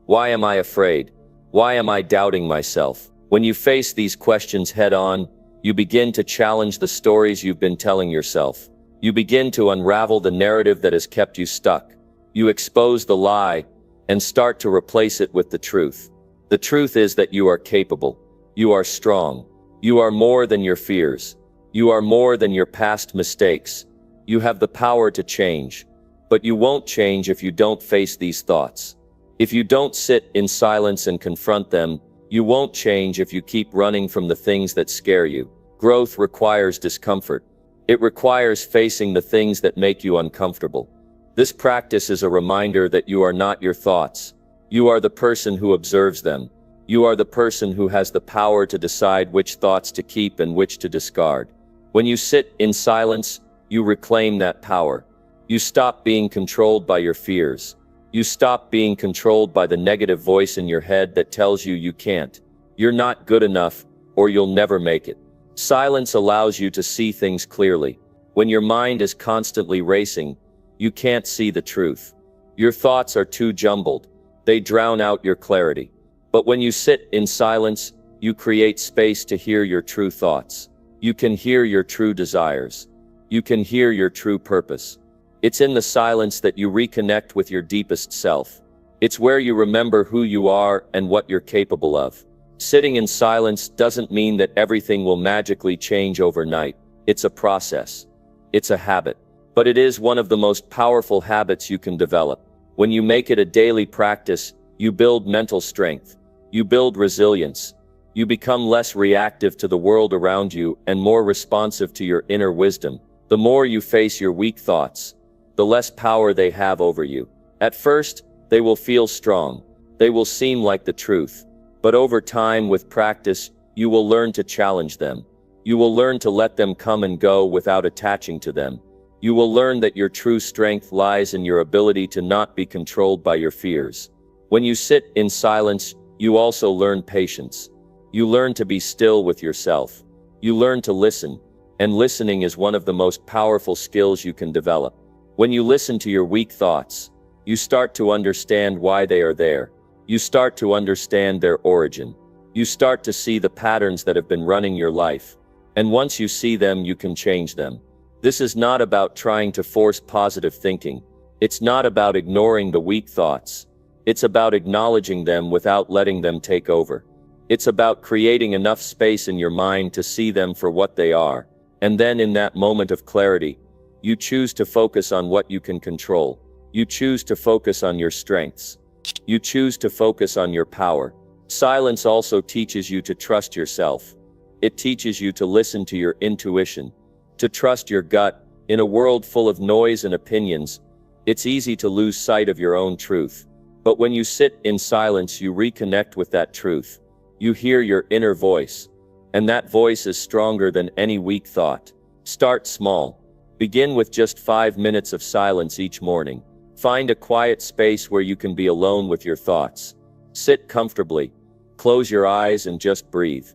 Why am I afraid? Why am I doubting myself? When you face these questions head on, you begin to challenge the stories you've been telling yourself. You begin to unravel the narrative that has kept you stuck. You expose the lie and start to replace it with the truth. The truth is that you are capable. You are strong. You are more than your fears. You are more than your past mistakes. You have the power to change. But you won't change if you don't face these thoughts. If you don't sit in silence and confront them, you won't change if you keep running from the things that scare you. Growth requires discomfort. It requires facing the things that make you uncomfortable. This practice is a reminder that you are not your thoughts. You are the person who observes them. You are the person who has the power to decide which thoughts to keep and which to discard. When you sit in silence, you reclaim that power. You stop being controlled by your fears. You stop being controlled by the negative voice in your head that tells you you can't. You're not good enough, or you'll never make it. Silence allows you to see things clearly. When your mind is constantly racing, you can't see the truth. Your thoughts are too jumbled. They drown out your clarity. But when you sit in silence, you create space to hear your true thoughts. You can hear your true desires. You can hear your true purpose. It's in the silence that you reconnect with your deepest self. It's where you remember who you are and what you're capable of. Sitting in silence doesn't mean that everything will magically change overnight. It's a process. It's a habit. But it is one of the most powerful habits you can develop. When you make it a daily practice, you build mental strength. You build resilience. You become less reactive to the world around you and more responsive to your inner wisdom. The more you face your weak thoughts, the less power they have over you. At first, they will feel strong. They will seem like the truth. But over time, with practice, you will learn to challenge them. You will learn to let them come and go without attaching to them. You will learn that your true strength lies in your ability to not be controlled by your fears. When you sit in silence, you also learn patience. You learn to be still with yourself. You learn to listen, and listening is one of the most powerful skills you can develop. When you listen to your weak thoughts, you start to understand why they are there. You start to understand their origin. You start to see the patterns that have been running your life. And once you see them, you can change them. This is not about trying to force positive thinking. It's not about ignoring the weak thoughts. It's about acknowledging them without letting them take over. It's about creating enough space in your mind to see them for what they are. And then in that moment of clarity, you choose to focus on what you can control. You choose to focus on your strengths. You choose to focus on your power. Silence also teaches you to trust yourself. It teaches you to listen to your intuition, to trust your gut. In a world full of noise and opinions, it's easy to lose sight of your own truth. But when you sit in silence, you reconnect with that truth. You hear your inner voice, and that voice is stronger than any weak thought. Start small. Begin with just 5 minutes of silence each morning. Find a quiet space where you can be alone with your thoughts. Sit comfortably. Close your eyes and just breathe.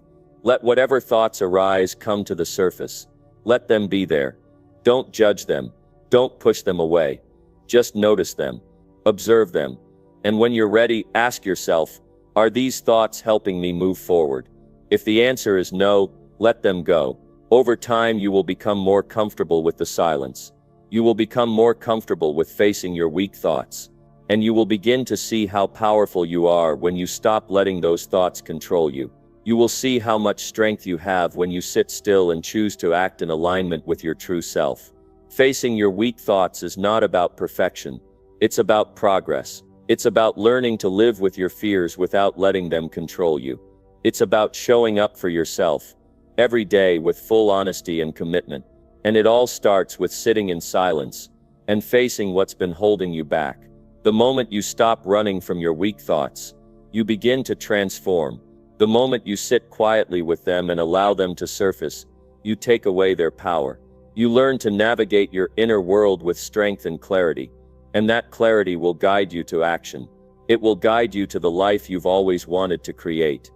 Let whatever thoughts arise come to the surface. Let them be there. Don't judge them. Don't push them away. Just notice them. Observe them. And when you're ready, ask yourself, are these thoughts helping me move forward? If the answer is no, let them go. Over time, you will become more comfortable with the silence. You will become more comfortable with facing your weak thoughts. And you will begin to see how powerful you are when you stop letting those thoughts control you. You will see how much strength you have when you sit still and choose to act in alignment with your true self. Facing your weak thoughts is not about perfection. It's about progress. It's about learning to live with your fears without letting them control you. It's about showing up for yourself every day with full honesty and commitment. And it all starts with sitting in silence and facing what's been holding you back. The moment you stop running from your weak thoughts, you begin to transform. The moment you sit quietly with them and allow them to surface, you take away their power. You learn to navigate your inner world with strength and clarity. And that clarity will guide you to action. It will guide you to the life you've always wanted to create.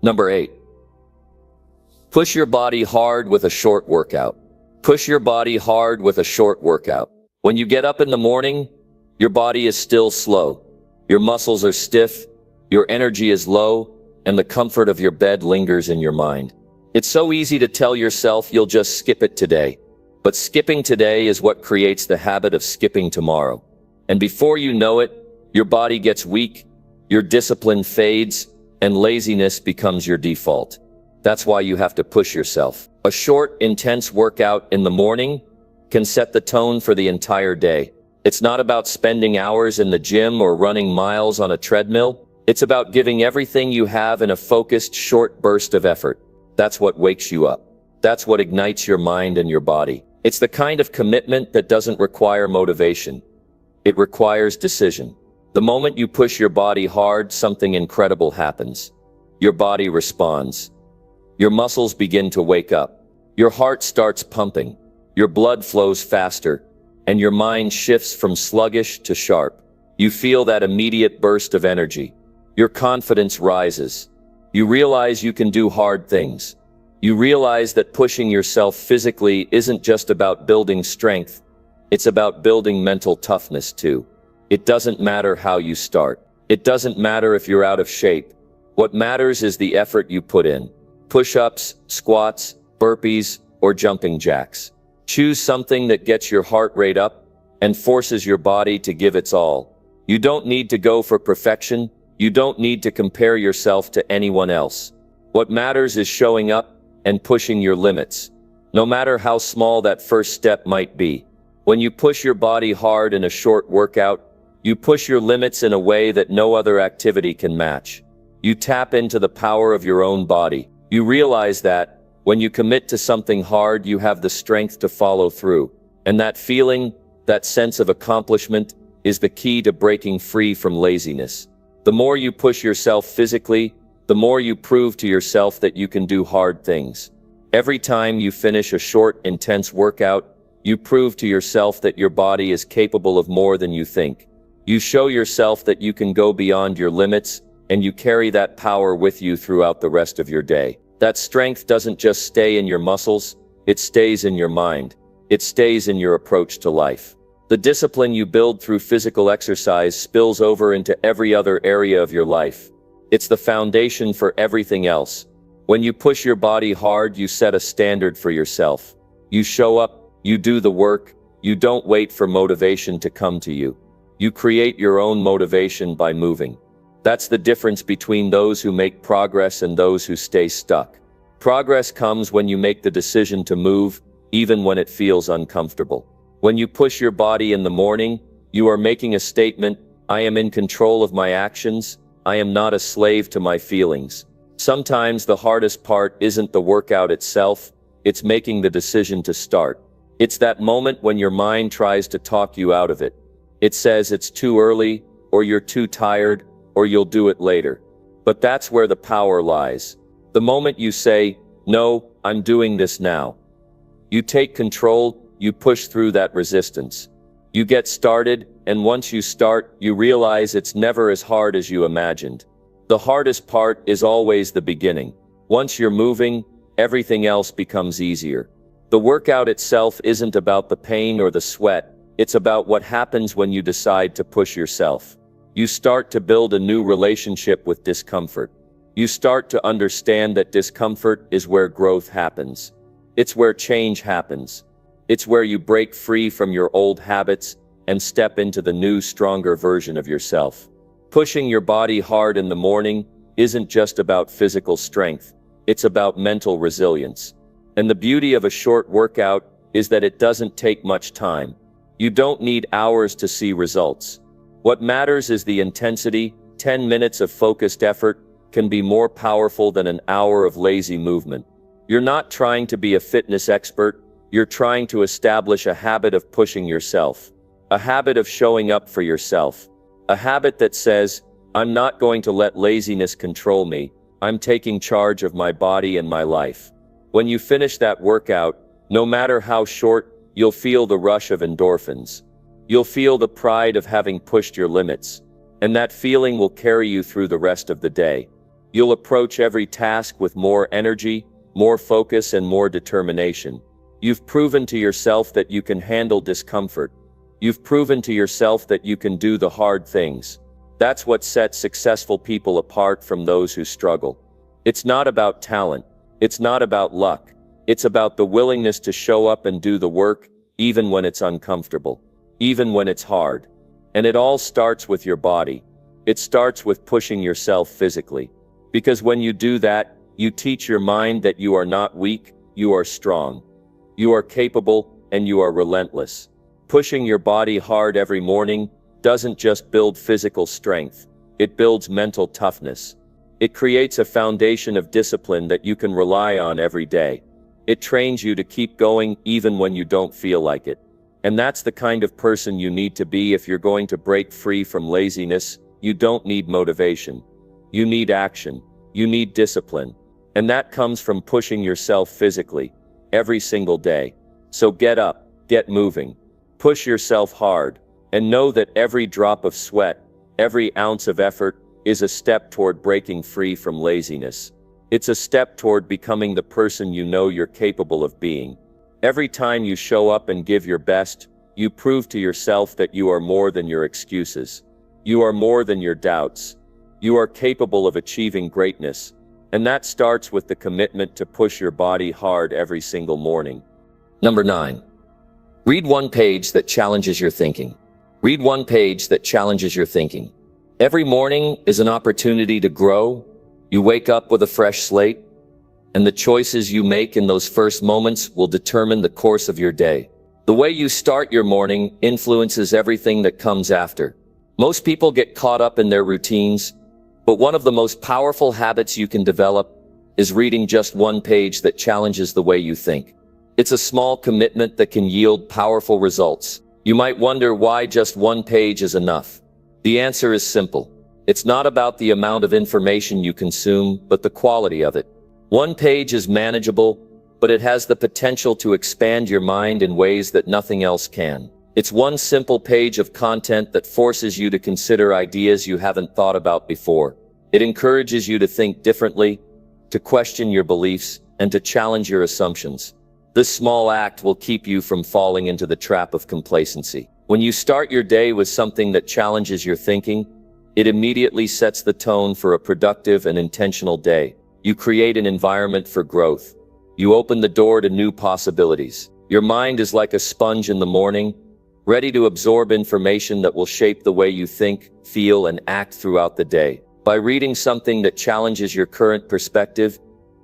Number 8. Push your body hard with a short workout. Push your body hard with a short workout. When you get up in the morning, your body is still slow. Your muscles are stiff, your energy is low, and the comfort of your bed lingers in your mind. It's so easy to tell yourself you'll just skip it today. But skipping today is what creates the habit of skipping tomorrow. And before you know it, your body gets weak, your discipline fades, and laziness becomes your default. That's why you have to push yourself. A short, intense workout in the morning can set the tone for the entire day. It's not about spending hours in the gym or running miles on a treadmill. It's about giving everything you have in a focused, short burst of effort. That's what wakes you up. That's what ignites your mind and your body. It's the kind of commitment that doesn't require motivation. It requires decision. The moment you push your body hard, something incredible happens. Your body responds. Your muscles begin to wake up. Your heart starts pumping. Your blood flows faster. And your mind shifts from sluggish to sharp. You feel that immediate burst of energy. Your confidence rises. You realize you can do hard things. You realize that pushing yourself physically isn't just about building strength. It's about building mental toughness too. It doesn't matter how you start. It doesn't matter if you're out of shape. What matters is the effort you put in. Push-ups, squats, burpees, or jumping jacks. Choose something that gets your heart rate up and forces your body to give its all. You don't need to go for perfection. You don't need to compare yourself to anyone else. What matters is showing up and pushing your limits, no matter how small that first step might be. When you push your body hard in a short workout, you push your limits in a way that no other activity can match. You tap into the power of your own body. You realize that, when you commit to something hard, you have the strength to follow through. And that feeling, that sense of accomplishment, is the key to breaking free from laziness. The more you push yourself physically, the more you prove to yourself that you can do hard things. Every time you finish a short, intense workout, you prove to yourself that your body is capable of more than you think. You show yourself that you can go beyond your limits, and you carry that power with you throughout the rest of your day. That strength doesn't just stay in your muscles, it stays in your mind. It stays in your approach to life. The discipline you build through physical exercise spills over into every other area of your life. It's the foundation for everything else. When you push your body hard, you set a standard for yourself. You show up, you do the work, You don't wait for motivation to come to you. You create your own motivation by moving. That's the difference between those who make progress and those who stay stuck. Progress comes when you make the decision to move, even when it feels uncomfortable. When you push your body in the morning, you are making a statement: I am in control of my actions. I am not a slave to my feelings. Sometimes the hardest part isn't the workout itself, it's making the decision to start. It's that moment when your mind tries to talk you out of it. It says it's too early, or you're too tired, or you'll do it later. But that's where the power lies. The moment you say, "No, I'm doing this now." You take control, you push through that resistance. You get started, and once you start, you realize it's never as hard as you imagined. The hardest part is always the beginning. Once you're moving, everything else becomes easier. The workout itself isn't about the pain or the sweat, it's about what happens when you decide to push yourself. You start to build a new relationship with discomfort. You start to understand that discomfort is where growth happens. It's where change happens. It's where you break free from your old habits and step into the new, stronger version of yourself. Pushing your body hard in the morning isn't just about physical strength, it's about mental resilience. And the beauty of a short workout is that it doesn't take much time. You don't need hours to see results. What matters is the intensity. 10 minutes of focused effort can be more powerful than an hour of lazy movement. You're not trying to be a fitness expert, you're trying to establish a habit of pushing yourself. A habit of showing up for yourself. A habit that says, I'm not going to let laziness control me, I'm taking charge of my body and my life. When you finish that workout, no matter how short, you'll feel the rush of endorphins. You'll feel the pride of having pushed your limits. And that feeling will carry you through the rest of the day. You'll approach every task with more energy, more focus, and more determination. You've proven to yourself that you can handle discomfort. You've proven to yourself that you can do the hard things. That's what sets successful people apart from those who struggle. It's not about talent. It's not about luck. It's about the willingness to show up and do the work, even when it's uncomfortable, even when it's hard. And it all starts with your body. It starts with pushing yourself physically. Because when you do that, you teach your mind that you are not weak, you are strong. You are capable, and you are relentless. Pushing your body hard every morning doesn't just build physical strength, it builds mental toughness. It creates a foundation of discipline that you can rely on every day. It trains you to keep going even when you don't feel like it. And that's the kind of person you need to be if you're going to break free from laziness. You don't need motivation. You need action. You need discipline. And that comes from pushing yourself physically, every single day. So get up, get moving. Push yourself hard, and know that every drop of sweat, every ounce of effort, is a step toward breaking free from laziness. It's a step toward becoming the person you know you're capable of being. Every time you show up and give your best, you prove to yourself that you are more than your excuses. You are more than your doubts. You are capable of achieving greatness. And that starts with the commitment to push your body hard every single morning. Number 9. Read one page that challenges your thinking. Read one page that challenges your thinking. Every morning is an opportunity to grow. You wake up with a fresh slate, and the choices you make in those first moments will determine the course of your day. The way you start your morning influences everything that comes after. Most people get caught up in their routines, but one of the most powerful habits you can develop is reading just one page that challenges the way you think. It's a small commitment that can yield powerful results. You might wonder why just one page is enough. The answer is simple. It's not about the amount of information you consume, but the quality of it. One page is manageable, but it has the potential to expand your mind in ways that nothing else can. It's one simple page of content that forces you to consider ideas you haven't thought about before. It encourages you to think differently, to question your beliefs, and to challenge your assumptions. This small act will keep you from falling into the trap of complacency. When you start your day with something that challenges your thinking, it immediately sets the tone for a productive and intentional day. You create an environment for growth. You open the door to new possibilities. Your mind is like a sponge in the morning, ready to absorb information that will shape the way you think, feel, and act throughout the day. By reading something that challenges your current perspective,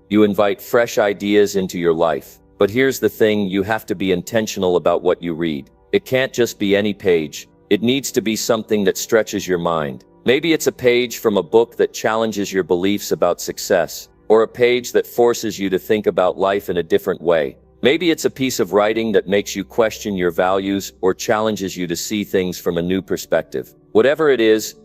you invite fresh ideas into your life. But here's the thing, you have to be intentional about what you read. It can't just be any page. It needs to be something that stretches your mind. Maybe it's a page from a book that challenges your beliefs about success, or a page that forces you to think about life in a different way. Maybe it's a piece of writing that makes you question your values or challenges you to see things from a new perspective. Whatever it is,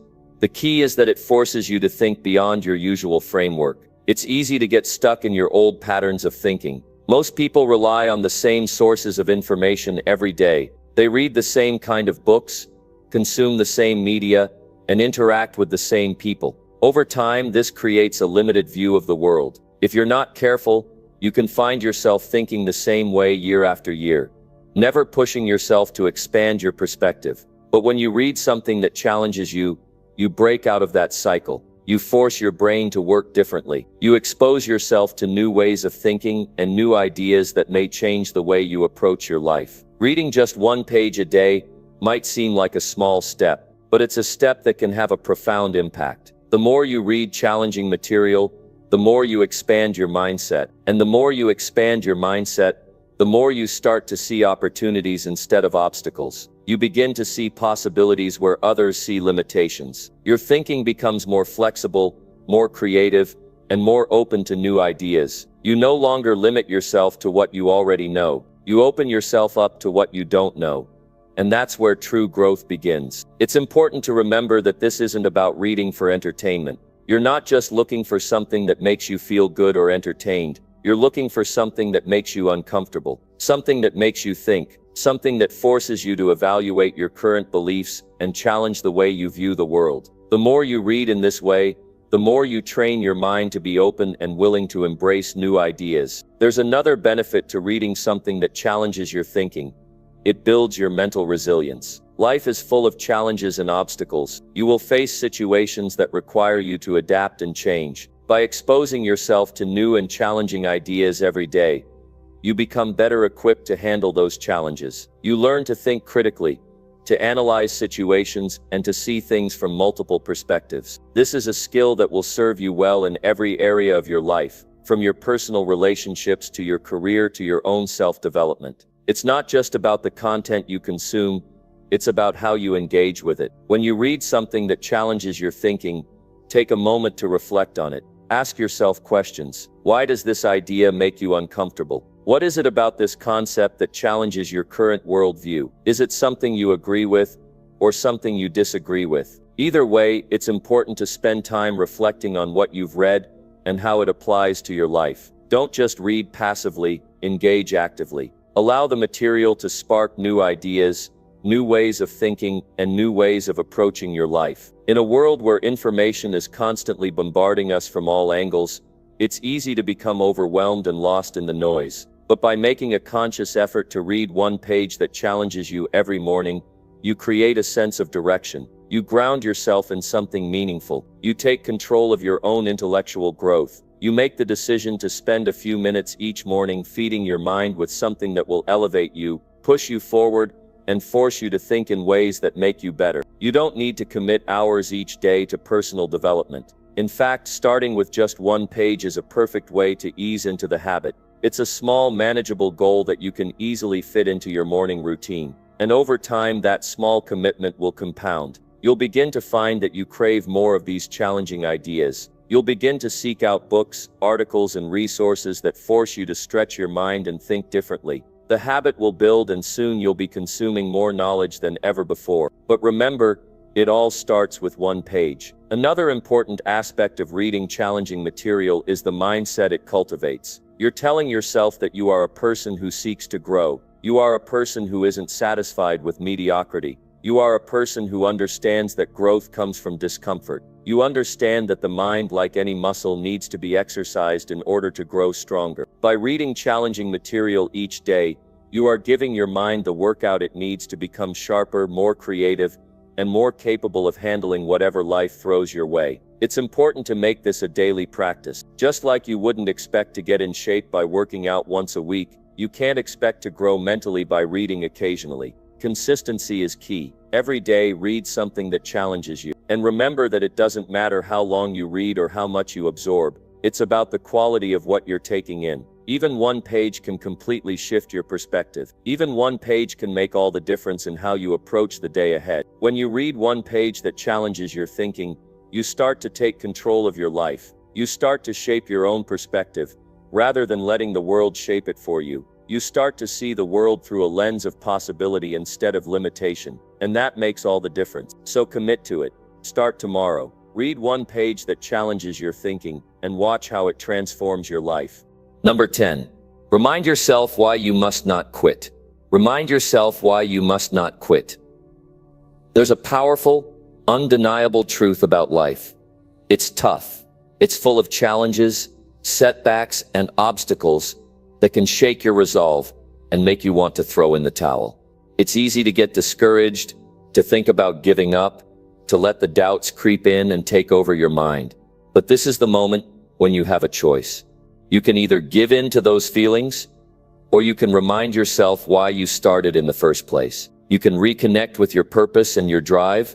the key is that it forces you to think beyond your usual framework. It's easy to get stuck in your old patterns of thinking. Most people rely on the same sources of information every day. They read the same kind of books, consume the same media, and interact with the same people. Over time, this creates a limited view of the world. If you're not careful, you can find yourself thinking the same way year after year, never pushing yourself to expand your perspective. But when you read something that challenges you, you break out of that cycle. You force your brain to work differently. You expose yourself to new ways of thinking and new ideas that may change the way you approach your life. Reading just one page a day might seem like a small step, but it's a step that can have a profound impact. The more you read challenging material, the more you expand your mindset. And the more you expand your mindset, the more you start to see opportunities instead of obstacles. You begin to see possibilities where others see limitations. Your thinking becomes more flexible, more creative, and more open to new ideas. You no longer limit yourself to what you already know. You open yourself up to what you don't know. And that's where true growth begins. It's important to remember that this isn't about reading for entertainment. You're not just looking for something that makes you feel good or entertained. You're looking for something that makes you uncomfortable, something that makes you think, something that forces you to evaluate your current beliefs and challenge the way you view the world. The more you read in this way, the more you train your mind to be open and willing to embrace new ideas. There's another benefit to reading something that challenges your thinking. It builds your mental resilience. Life is full of challenges and obstacles. You will face situations that require you to adapt and change. By exposing yourself to new and challenging ideas every day, you become better equipped to handle those challenges. You learn to think critically, to analyze situations, and to see things from multiple perspectives. This is a skill that will serve you well in every area of your life, from your personal relationships to your career to your own self-development. It's not just about the content you consume, it's about how you engage with it. When you read something that challenges your thinking, take a moment to reflect on it. Ask yourself questions. Why does this idea make you uncomfortable? What is it about this concept that challenges your current worldview? Is it something you agree with, or something you disagree with? Either way, it's important to spend time reflecting on what you've read and how it applies to your life. Don't just read passively, engage actively. Allow the material to spark new ideas, new ways of thinking, and new ways of approaching your life. In a world where information is constantly bombarding us from all angles, it's easy to become overwhelmed and lost in the noise. But by making a conscious effort to read one page that challenges you every morning, you create a sense of direction. You ground yourself in something meaningful. You take control of your own intellectual growth. You make the decision to spend a few minutes each morning feeding your mind with something that will elevate you, push you forward, and force you to think in ways that make you better. You don't need to commit hours each day to personal development. In fact, starting with just one page is a perfect way to ease into the habit. It's a small, manageable goal that you can easily fit into your morning routine. And over time, that small commitment will compound. You'll begin to find that you crave more of these challenging ideas. You'll begin to seek out books, articles, and resources that force you to stretch your mind and think differently. The habit will build, and soon you'll be consuming more knowledge than ever before. But remember, it all starts with one page. Another important aspect of reading challenging material is the mindset it cultivates. You're telling yourself that you are a person who seeks to grow. You are a person who isn't satisfied with mediocrity. You are a person who understands that growth comes from discomfort. You understand that the mind, like any muscle, needs to be exercised in order to grow stronger. By reading challenging material each day, you are giving your mind the workout it needs to become sharper, more creative, and more capable of handling whatever life throws your way. It's important to make this a daily practice. Just like you wouldn't expect to get in shape by working out once a week, You can't expect to grow mentally by reading occasionally. Consistency is key. Every day, read something that challenges you. And remember that it doesn't matter how long you read or how much you absorb. It's about the quality of what you're taking in. Even one page can completely shift your perspective. Even one page can make all the difference in how you approach the day ahead. When you read one page that challenges your thinking, you start to take control of your life. You start to shape your own perspective, rather than letting the world shape it for you. You start to see the world through a lens of possibility instead of limitation. And that makes all the difference. So commit to it. Start tomorrow. Read one page that challenges your thinking, and watch how it transforms your life. Number 10. Remind yourself why you must not quit. Remind yourself why you must not quit. There's a powerful, undeniable truth about life. It's tough. It's full of challenges, setbacks, and obstacles that can shake your resolve and make you want to throw in the towel. It's easy to get discouraged, to think about giving up, to let the doubts creep in and take over your mind. But this is the moment when you have a choice. You can either give in to those feelings, or you can remind yourself why you started in the first place. You can reconnect with your purpose and your drive,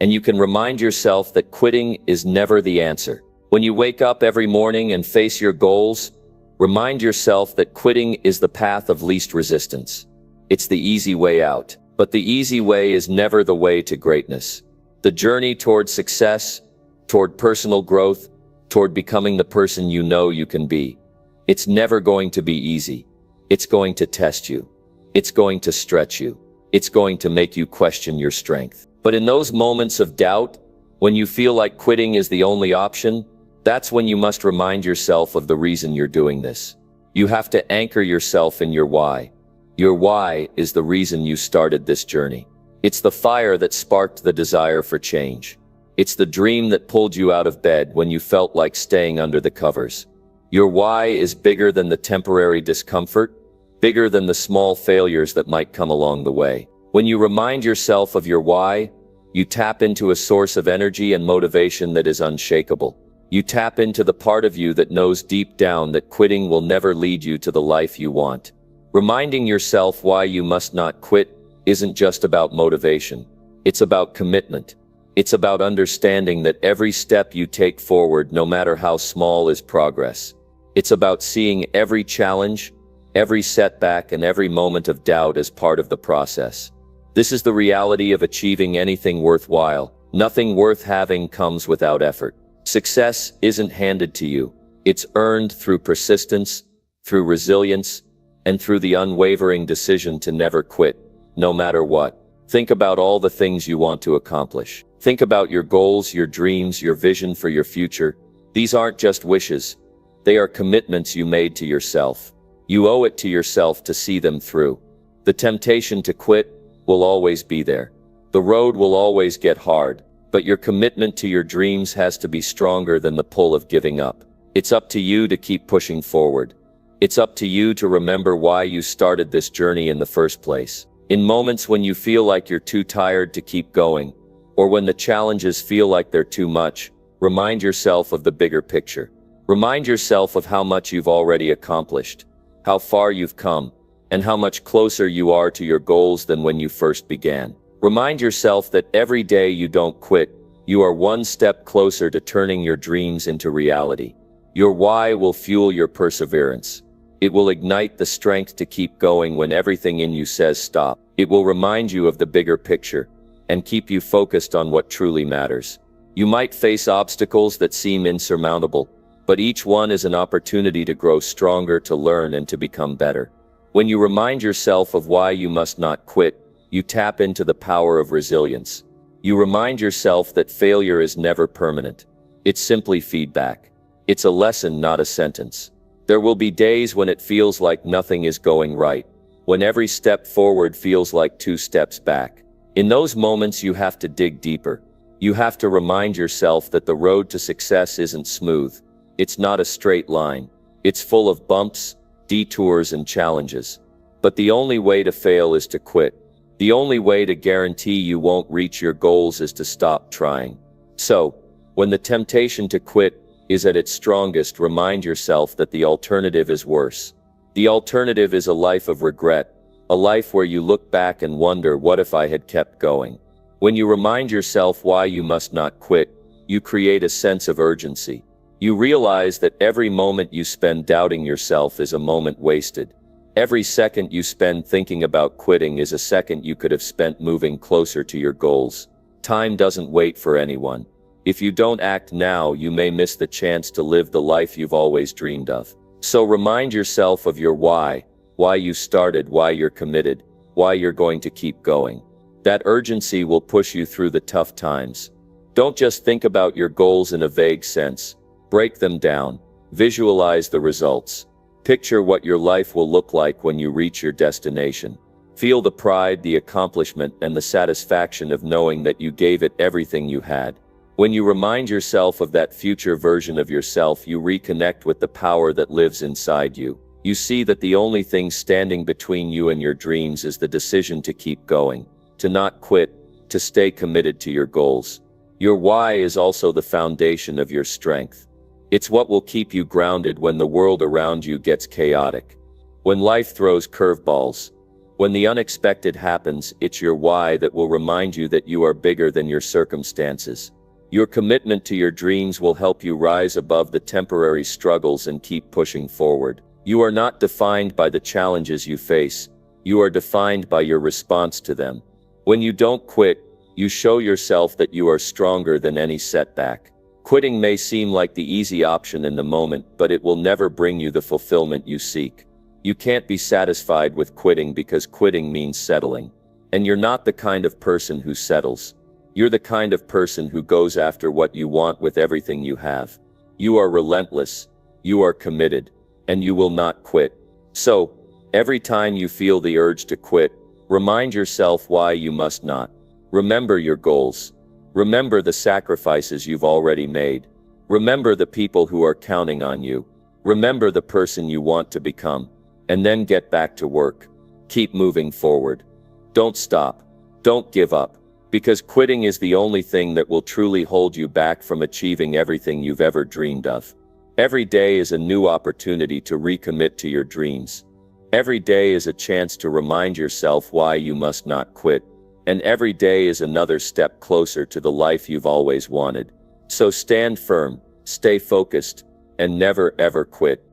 and you can remind yourself that quitting is never the answer. When you wake up every morning and face your goals, remind yourself that quitting is the path of least resistance. It's the easy way out, but the easy way is never the way to greatness. The journey toward success, toward personal growth, toward becoming the person you know you can be. It's never going to be easy. It's going to test you. It's going to stretch you. It's going to make you question your strength. But in those moments of doubt, when you feel like quitting is the only option, that's when you must remind yourself of the reason you're doing this. You have to anchor yourself in your why. Your why is the reason you started this journey. It's the fire that sparked the desire for change. It's the dream that pulled you out of bed when you felt like staying under the covers. Your why is bigger than the temporary discomfort, bigger than the small failures that might come along the way. When you remind yourself of your why, you tap into a source of energy and motivation that is unshakable. You tap into the part of you that knows deep down that quitting will never lead you to the life you want. Reminding yourself why you must not quit isn't just about motivation. It's about commitment. It's about understanding that every step you take forward, no matter how small, is progress. It's about seeing every challenge, every setback, and every moment of doubt as part of the process. This is the reality of achieving anything worthwhile. Nothing worth having comes without effort. Success isn't handed to you. It's earned through persistence, through resilience, and through the unwavering decision to never quit, no matter what. Think about all the things you want to accomplish. Think about your goals, your dreams, your vision for your future. These aren't just wishes. They are commitments you made to yourself. You owe it to yourself to see them through. The temptation to quit will always be there. The road will always get hard, but your commitment to your dreams has to be stronger than the pull of giving up. It's up to you to keep pushing forward. It's up to you to remember why you started this journey in the first place. In moments when you feel like you're too tired to keep going, or when the challenges feel like they're too much, remind yourself of the bigger picture. Remind yourself of how much you've already accomplished, how far you've come, and how much closer you are to your goals than when you first began. Remind yourself that every day you don't quit, you are one step closer to turning your dreams into reality. Your why will fuel your perseverance. It will ignite the strength to keep going when everything in you says stop. It will remind you of the bigger picture and keep you focused on what truly matters. You might face obstacles that seem insurmountable, but each one is an opportunity to grow stronger, to learn, and to become better. When you remind yourself of why you must not quit, you tap into the power of resilience. You remind yourself that failure is never permanent. It's simply feedback. It's a lesson, not a sentence. There will be days when it feels like nothing is going right, when every step forward feels like 2 steps back. In those moments, you have to dig deeper. You have to remind yourself that the road to success isn't smooth. It's not a straight line. It's full of bumps, detours, and challenges. But the only way to fail is to quit. The only way to guarantee you won't reach your goals is to stop trying. So, when the temptation to quit is at its strongest, remind yourself that the alternative is worse. The alternative is a life of regret, a life where you look back and wonder, what if I had kept going? When you remind yourself why you must not quit, you create a sense of urgency. You realize that every moment you spend doubting yourself is a moment wasted. Every second you spend thinking about quitting is a second you could have spent moving closer to your goals. Time doesn't wait for anyone. If you don't act now, you may miss the chance to live the life you've always dreamed of. So remind yourself of your why you started, why you're committed, why you're going to keep going. That urgency will push you through the tough times. Don't just think about your goals in a vague sense. Break them down. Visualize the results. Picture what your life will look like when you reach your destination. Feel the pride, the accomplishment, and the satisfaction of knowing that you gave it everything you had. When you remind yourself of that future version of yourself, you reconnect with the power that lives inside you. You see that the only thing standing between you and your dreams is the decision to keep going, to not quit, to stay committed to your goals. Your why is also the foundation of your strength. It's what will keep you grounded when the world around you gets chaotic. When life throws curveballs, when the unexpected happens, it's your why that will remind you that you are bigger than your circumstances. Your commitment to your dreams will help you rise above the temporary struggles and keep pushing forward. You are not defined by the challenges you face. You are defined by your response to them. When you don't quit, you show yourself that you are stronger than any setback. Quitting may seem like the easy option in the moment, but it will never bring you the fulfillment you seek. You can't be satisfied with quitting because quitting means settling. And you're not the kind of person who settles. You're the kind of person who goes after what you want with everything you have. You are relentless, you are committed, and you will not quit. So, every time you feel the urge to quit, remind yourself why you must not. Remember your goals. Remember the sacrifices you've already made. Remember the people who are counting on you. Remember the person you want to become. And then get back to work. Keep moving forward. Don't stop. Don't give up. Because quitting is the only thing that will truly hold you back from achieving everything you've ever dreamed of. Every day is a new opportunity to recommit to your dreams. Every day is a chance to remind yourself why you must not quit. And every day is another step closer to the life you've always wanted. So stand firm, stay focused, and never ever quit.